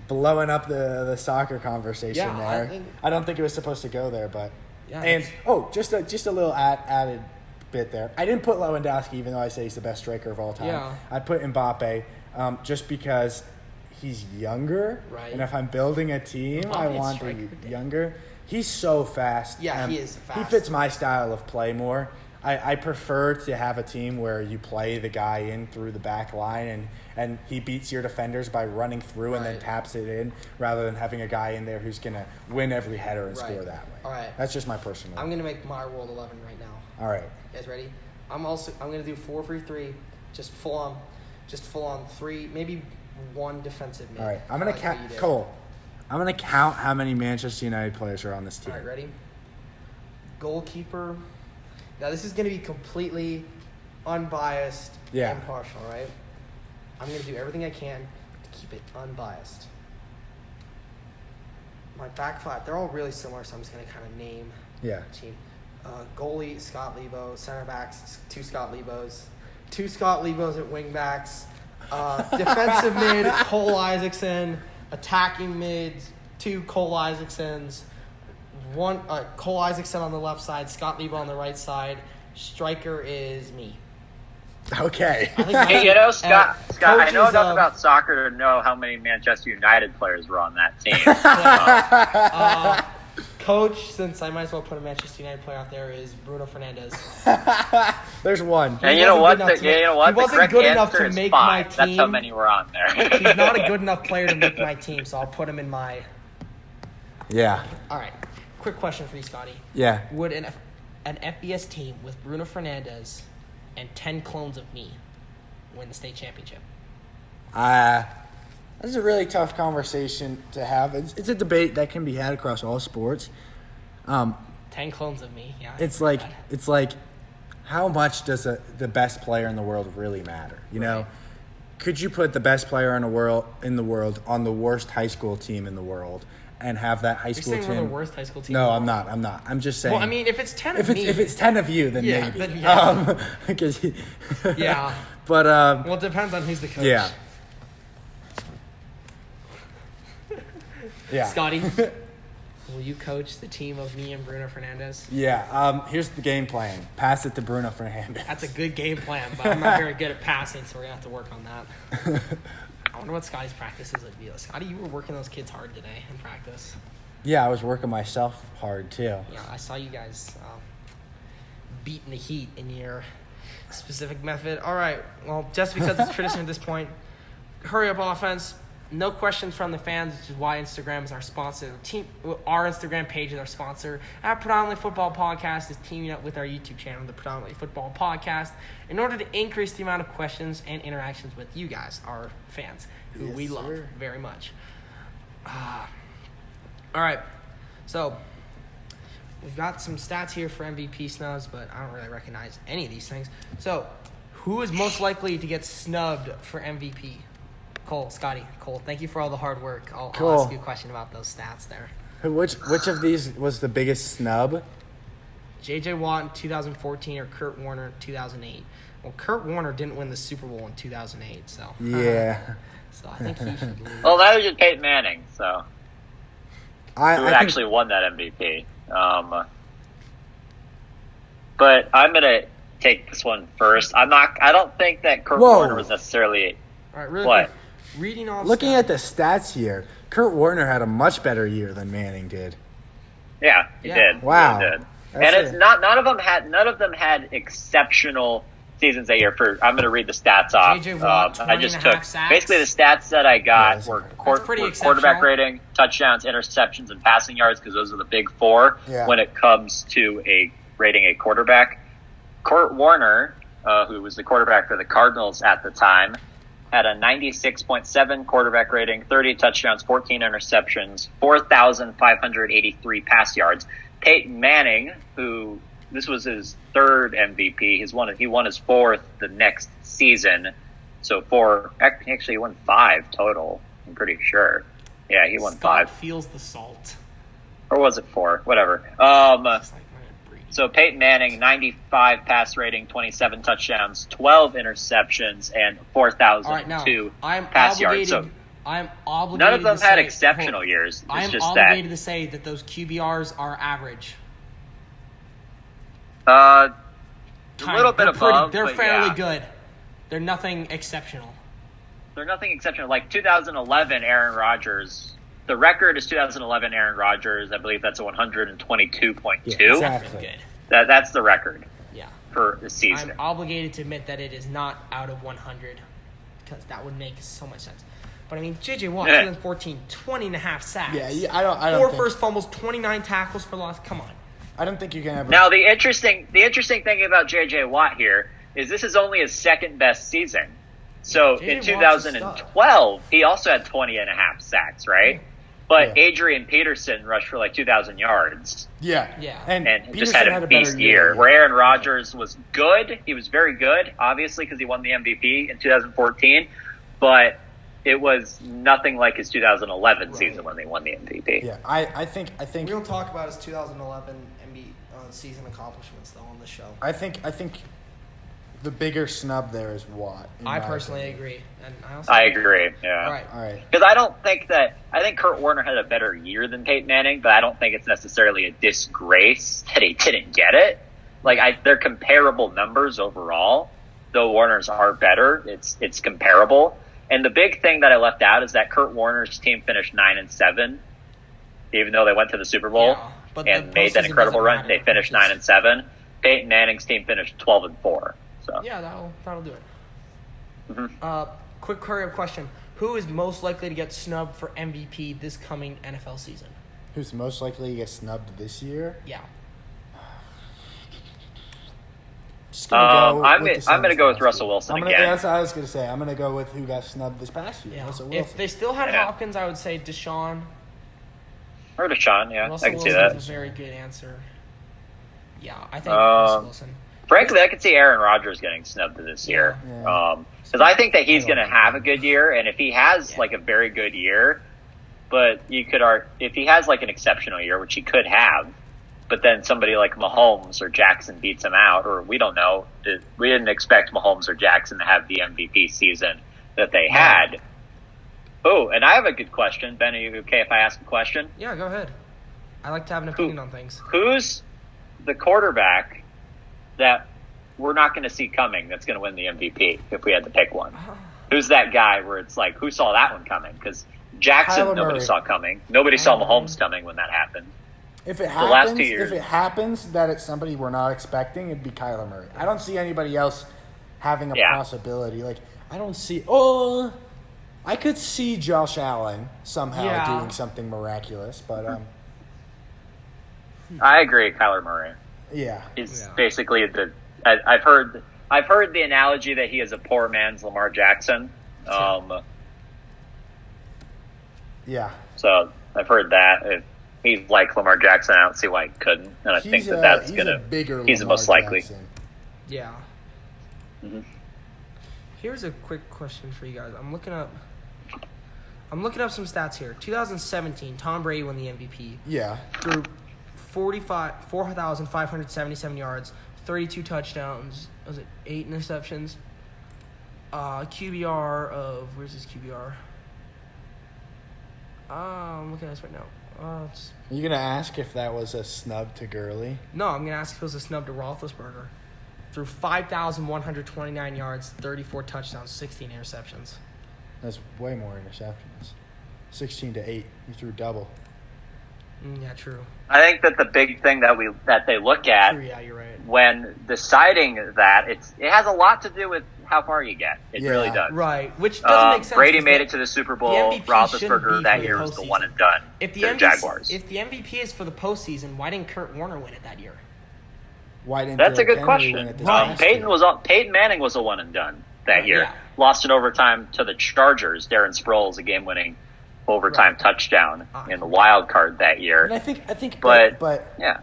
blowing up the soccer conversation there. I don't think it was supposed to go there, but. Yeah, and just a little added bit there. I didn't put Lewandowski, even though I say he's the best striker of all time. Yeah. I put Mbappe just because he's younger. Right. And if I'm building a team, I want to be younger. He's so fast. Yeah, he is fast. He fits my style of play more. I prefer to have a team where you play the guy in through the back line and he beats your defenders by running through and then taps it in rather than having a guy in there who's going to win every header and score that way. All right. That's just my personal. I'm going to make my World 11 right now. All right. You guys ready? I'm going to do 4-3-3, just full on 3, maybe 1 defensive mid. All right. I'm going to count Cole. I'm going to count how many Manchester United players are on this team. All right, ready? Goalkeeper. Now, this is going to be completely unbiased, Yeah. impartial, right? I'm going to do everything I can to keep it unbiased. My back five, they're all really similar, so I'm just going to kind of name Yeah. the team. Goalie, Scott Lebo. Center backs, 2 Scott Lebos. 2 Scott Lebos at wing backs. Defensive mid, Cole Isaacson. Attacking mids, 2 Cole Isaacsons. 1 Cole Isaacson on the left side, Scott Lebo on the right side. Striker is me. Okay. I think Hey, Scott, I know coaches, enough about soccer to know how many Manchester United players were on that team. Coach, since I might as well put a Manchester United player out there, is Bruno Fernandes. There's one. And you know what? He The wasn't correct good enough answer to is make 5. my That's how team. many were on there. He's not a good enough player to make my team, so I'll put him in my... Yeah. All right. Quick question for you, Scotty. Yeah. Would an FBS team with Bruno Fernandes and 10 clones of me win the state championship? This is a really tough conversation to have. It's a debate that can be had across all sports. 10 clones of me, yeah. It's like, how much does the best player in the world really matter? You know, could you put the best player in the world on the worst high school team in the world and have that high school You're saying team? we're the worst high school team? No, in the I'm world? not. I'm just saying. Well, I mean, if it's 10 if of me... it's 10 of you, then Yeah, maybe. then yeah. 'Cause Yeah. But Well, it depends on who's the coach. yeah. Yeah. Scotty, will you coach the team of me and Bruno Fernandes? Yeah. Here's the game plan. Pass it to Bruno Fernandes. That's a good game plan, but I'm not very good at passing, so we're going to have to work on that. I wonder what Scotty's practices would be. Scotty, you were working those kids hard today in practice. Yeah, I was working myself hard too. Yeah, I saw you guys beating the heat in your specific method. All right, well, just because it's tradition at this point, hurry up offense. No questions from the fans, which is why Instagram is our sponsor. Our Instagram page is our sponsor. Our Predominantly Football Podcast is teaming up with our YouTube channel, the Predominantly Football Podcast, in order to increase the amount of questions and interactions with you guys, our fans, who we love very much. All right, so we've got some stats here for MVP snubs, but I don't really recognize any of these things. So, who is most likely to get snubbed for MVP? Cole, thank you for all the hard work. I'll ask you a question about those stats there. Which of these was the biggest snub? J.J. Watt in 2014 or Kurt Warner in 2008? Well, Kurt Warner didn't win the Super Bowl in 2008, so... Yeah. So I think he should lose. Well, that was just Peyton Manning, so... who I actually won that MVP. But I'm going to take this one first. I don't think that Kurt Warner was necessarily... All right, really what? quick. Reading off Looking stats. at the stats here, Kurt Warner had a much better year than Manning did. Yeah, he did. Wow. He did. That's And it's not. None of them had exceptional seasons that year. I'm going to read the stats off. J.J. Watt, I just 20.5 took sacks. basically the stats that I got were pretty quarterback exceptional. rating, touchdowns, interceptions, and passing yards because those are the big 4 when it comes to rating a quarterback. Kurt Warner, who was the quarterback for the Cardinals at the time, had a 96.7 quarterback rating, 30 touchdowns, 14 interceptions, 4,583 pass yards. Peyton Manning, who this was his 3rd MVP, he won his 4th the next season. So actually he won 5 total, I'm pretty sure. Yeah, he won Scott 5. feels the salt. Or was it 4? Whatever. It's like, man, breathe. So Peyton Manning, 95 pass rating, 27 touchdowns, 12 interceptions, and 4,002 pass yards. So I'm obligated. none of them to had say, exceptional years. It's I'm just obligated to say that those QBRs are average. a Kind little of. bit above. They're but fairly yeah. good. They're nothing exceptional. They're nothing exceptional. Like 2011, Aaron Rodgers. The record is 2011 Aaron Rodgers. I believe that's a 122.2. Yeah, exactly. Good. That's the record Yeah. for the season. I'm obligated to admit that it is not out of 100 because that would make so much sense. But I mean, J.J. Watt, 2014, 20.5 sacks. Yeah, I don't 4 think, first fumbles, 29 tackles for loss. Come on. I don't think you can ever. Now, the interesting thing about J.J. Watt here is this is only his 2nd best season. So J.J. in Watt's a 2012, he also had 20.5 sacks, right? But Adrian Peterson rushed for like 2,000 yards. Yeah. And just had a beast year. Where Aaron Rodgers was good. He was very good, obviously, because he won the MVP in 2014. But it was nothing like his 2011 season when they won the MVP. Yeah, I think we don't talk about his 2011 season accomplishments though on the show. I think the bigger snub there is Watt. I personally agree, and I agree. Yeah. All right. Because I think Kurt Warner had a better year than Peyton Manning, but I don't think it's necessarily a disgrace that he didn't get it. Like they're comparable numbers overall, though Warner's are better. It's comparable. And the big thing that I left out is that Kurt Warner's team finished 9-7, even though they went to the Super Bowl and made that incredible run. They finished 9-7. Peyton Manning's team finished 12-4. So yeah, that'll do it. Mm-hmm. Quick hurry up question: who is most likely to get snubbed for MVP this coming NFL season? Who's most likely to get snubbed this year? Yeah. I'm going to go with Russell Wilson again. That's what I was going to say. I'm going to go with who got snubbed this past year. Yeah. Russell Wilson. If they still had Hopkins, I would say Deshaun. Or Deshaun, yeah. Russell I can see Wilson's that. a very good answer. Yeah, I think Russell Wilson. Frankly, I could see Aaron Rodgers getting snubbed this year. Because I think that he's going to have a good year, and if he has like a very good year, but if he has like an exceptional year, which he could have, but then somebody like Mahomes or Jackson beats him out, or we don't know. We didn't expect Mahomes or Jackson to have the MVP season that they had. Oh, and I have a good question. Ben, are you okay if I ask a question? Yeah, go ahead. I like to have an opinion on things. Who's the quarterback that we're not going to see coming that's going to win the MVP if we had to pick one? Who's that guy where it's like, who saw that one coming? Because Jackson, nobody saw coming. Nobody saw Mahomes coming when that happened. If it happens that it's somebody we're not expecting, it'd be Kyler Murray. I don't see anybody else having a possibility. Like I don't see. Oh, I could see Josh Allen somehow doing something miraculous, but I agree, Kyler Murray. Yeah, is basically I've heard the analogy that he is a poor man's Lamar Jackson. Yeah. So I've heard that. If he's like Lamar Jackson, I don't see why he couldn't. And I think that's gonna. He's the most likely. Jackson. Yeah. Mm-hmm. Here's a quick question for you guys. I'm looking up some stats here. 2017, Tom Brady won the MVP. Yeah. Threw 4,577 yards, 32 touchdowns. Was it 8 interceptions? QBR of where's his QBR? I'm looking at this right now. Are you gonna ask if that was a snub to Gurley? No, I'm gonna ask if it was a snub to Roethlisberger. Threw 5,129 yards, 34 touchdowns, 16 interceptions. That's way more interceptions. 16-8. You threw double. Yeah, true. I think that the big thing that they look at you're right. when deciding that it has a lot to do with how far you get. It really does. Right, which doesn't make sense. Brady made it to the Super Bowl. Roethlisberger that year was the one and done. If the Jaguars. If the MVP is for the postseason, why didn't Kurt Warner win it that year? That's a good question. Peyton Manning was a one and done that year. Yeah. Lost in overtime to the Chargers. Darren Sproles, a game-winning overtime touchdown in the wild card that year. And I think, but yeah,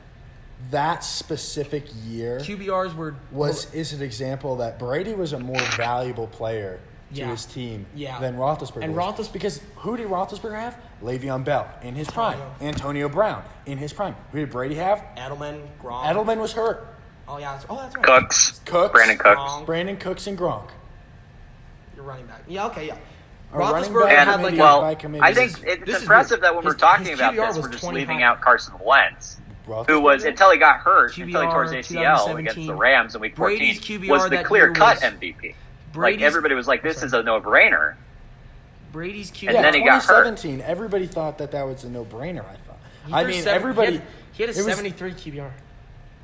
that specific year QBRs is an example that Brady was a more valuable player to his team than Roethlisberger. And Roethlisberger, because who did Roethlisberger have? Le'Veon Bell in his prime, Antonio Brown in his prime. Who did Brady have? Edelman, Gronk. Edelman was hurt. Oh yeah, that's right. Cooks, Brandon Cooks, Brandon Cooks, and Gronk. You're running back. Yeah, okay, yeah. Roethlisberger had I think it's impressive that when we're talking about this, we're just leaving out Carson Wentz, who was, until he got hurt, until he tore his ACL against the Rams in Week 14, was the clear-cut MVP. Like, everybody was like, this is a no-brainer. Brady's QBR. And then he got hurt. 2017, everybody thought that was a no-brainer, I thought. Everybody... He had a 73 QBR.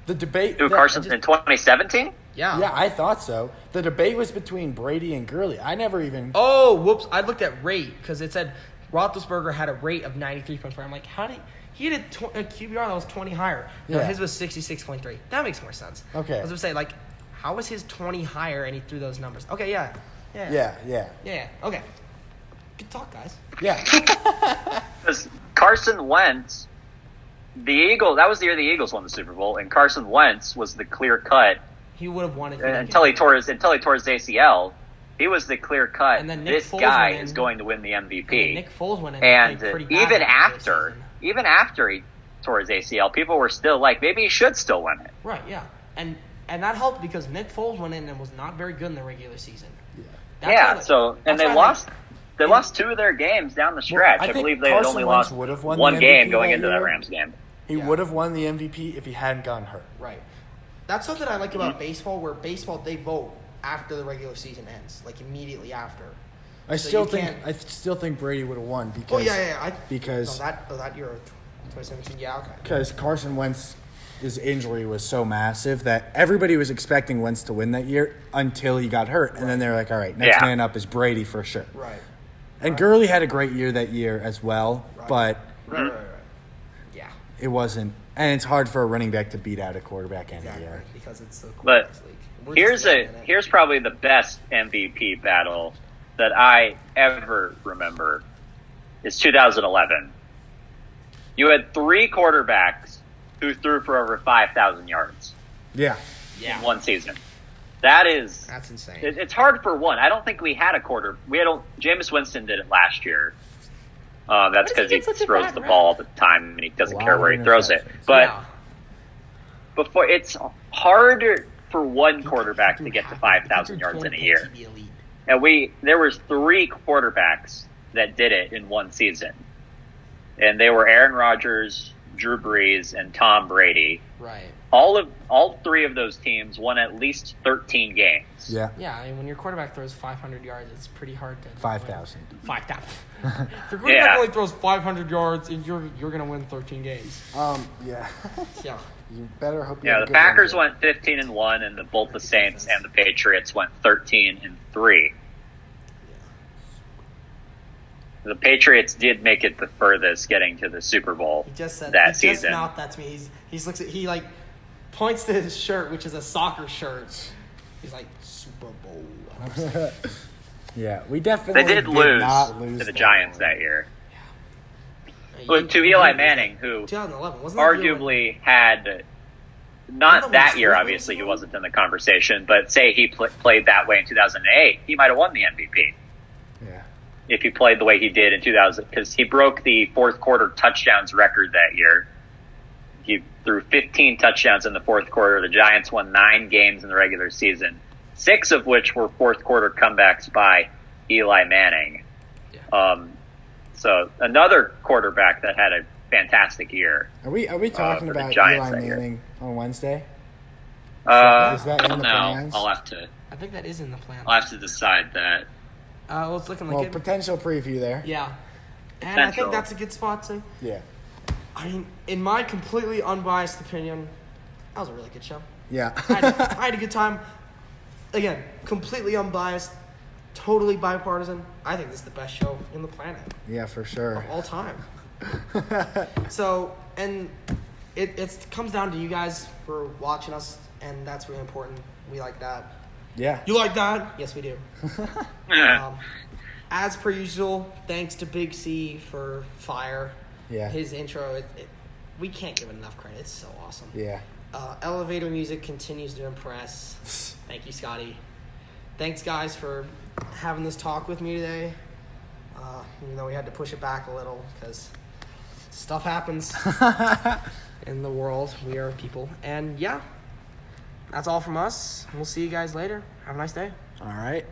The debate... Carson in 2017? Yeah, I thought so. The debate was between Brady and Gurley. I never even... Oh, whoops. I looked at rate because it said Roethlisberger had a rate of 93.4. I'm like, how did... He had a QBR that was 20 higher. No, his was 66.3. That makes more sense. Okay. I was going to say, like, how was his 20 higher and he threw those numbers? Okay, yeah. Okay. Good talk, guys. Yeah. Carson Wentz, that was the year the Eagles won the Super Bowl, and Carson Wentz was the clear cut. He would have won it until he tore his ACL. He was the clear cut. And then this guy is going to win the MVP. And Nick Foles went in and pretty even bad after he tore his ACL, people were still like, maybe he should still win it. Right, yeah. And that helped because Nick Foles went in and was not very good in the regular season. They lost 2 of their games down the stretch. I believe they had only lost one game going into that Rams game. He would have won the MVP if he hadn't gotten hurt. Right. That's something I like about baseball, where baseball, they vote after the regular season ends, like immediately after. I still think Brady would have won because. Oh yeah. Because that year, 2017. Yeah, okay. Because Carson Wentz, his injury was so massive that everybody was expecting Wentz to win that year until he got hurt, and then they're like, all right, next man up is Brady for sure. Right. And Gurley had a great year that year as well, but yeah, it wasn't. And it's hard for a running back to beat out a quarterback any year. Because it's the quarterback league. Here's probably the best MVP battle that I ever remember is 2011. You had 3 quarterbacks who threw for over 5,000 yards. Yeah. In one season. That's insane. It's hard for one. I don't think we had a Jameis Winston did it last year. That's because he throws the ball all the time and he doesn't care where he throws it. But before, it's harder for one quarterback to get to 5,000 yards in a year. And there was 3 quarterbacks that did it in one season, and they were Aaron Rodgers, Drew Brees, and Tom Brady. Right. All 3 of those teams won at least 13 games. Yeah. Yeah, I mean, when your quarterback throws 500 yards, it's pretty hard to 5,000. 5,000. If your quarterback only throws 500 yards, you're going to win 13 games. Yeah. Yeah. You better hope you the Packers went 15-1, and both the Saints and the Patriots went 13-3. The Patriots did make it the furthest getting to the Super Bowl season. He just mouthed that to me. He points to his shirt, which is a soccer shirt. He's like, Super Bowl. Yeah, we definitely They did lose to the Giants that year. To Eli Manning, who 2011, arguably had not that year. Obviously, he wasn't in the conversation. But say he played that way in 2008, he might have won the MVP. Yeah, if he played the way he did in 2000, because he broke the fourth quarter touchdowns record that year. He threw 15 touchdowns in the fourth quarter. The Giants won 9 games in the regular season, 6 of which were fourth quarter comebacks by Eli Manning. Yeah. So another quarterback that had a fantastic year. Are we talking about Giants Eli Manning on Wednesday? Is that in the plans? I'll have to. I think that is in the plan. I'll have to decide that. Well, it's looking like it. Potential preview there. Yeah, and I think that's a good spot to. Yeah. I mean, in my completely unbiased opinion, that was a really good show. Yeah. I had a good time. Again, completely unbiased, totally bipartisan. I think this is the best show in the planet. Yeah, for sure. Of all time. So, and it comes down to you guys for watching us, and that's really important. We like that. Yeah. You like that? Yes, we do. As per usual, thanks to Big C for Fire. Yeah. His intro, we can't give it enough credit. It's so awesome. Yeah. Elevator music continues to impress. Thank you, Scotty. Thanks, guys, for having this talk with me today. Even though we had to push it back a little because stuff happens in the world. We are people. And, yeah, that's all from us. We'll see you guys later. Have a nice day. All right.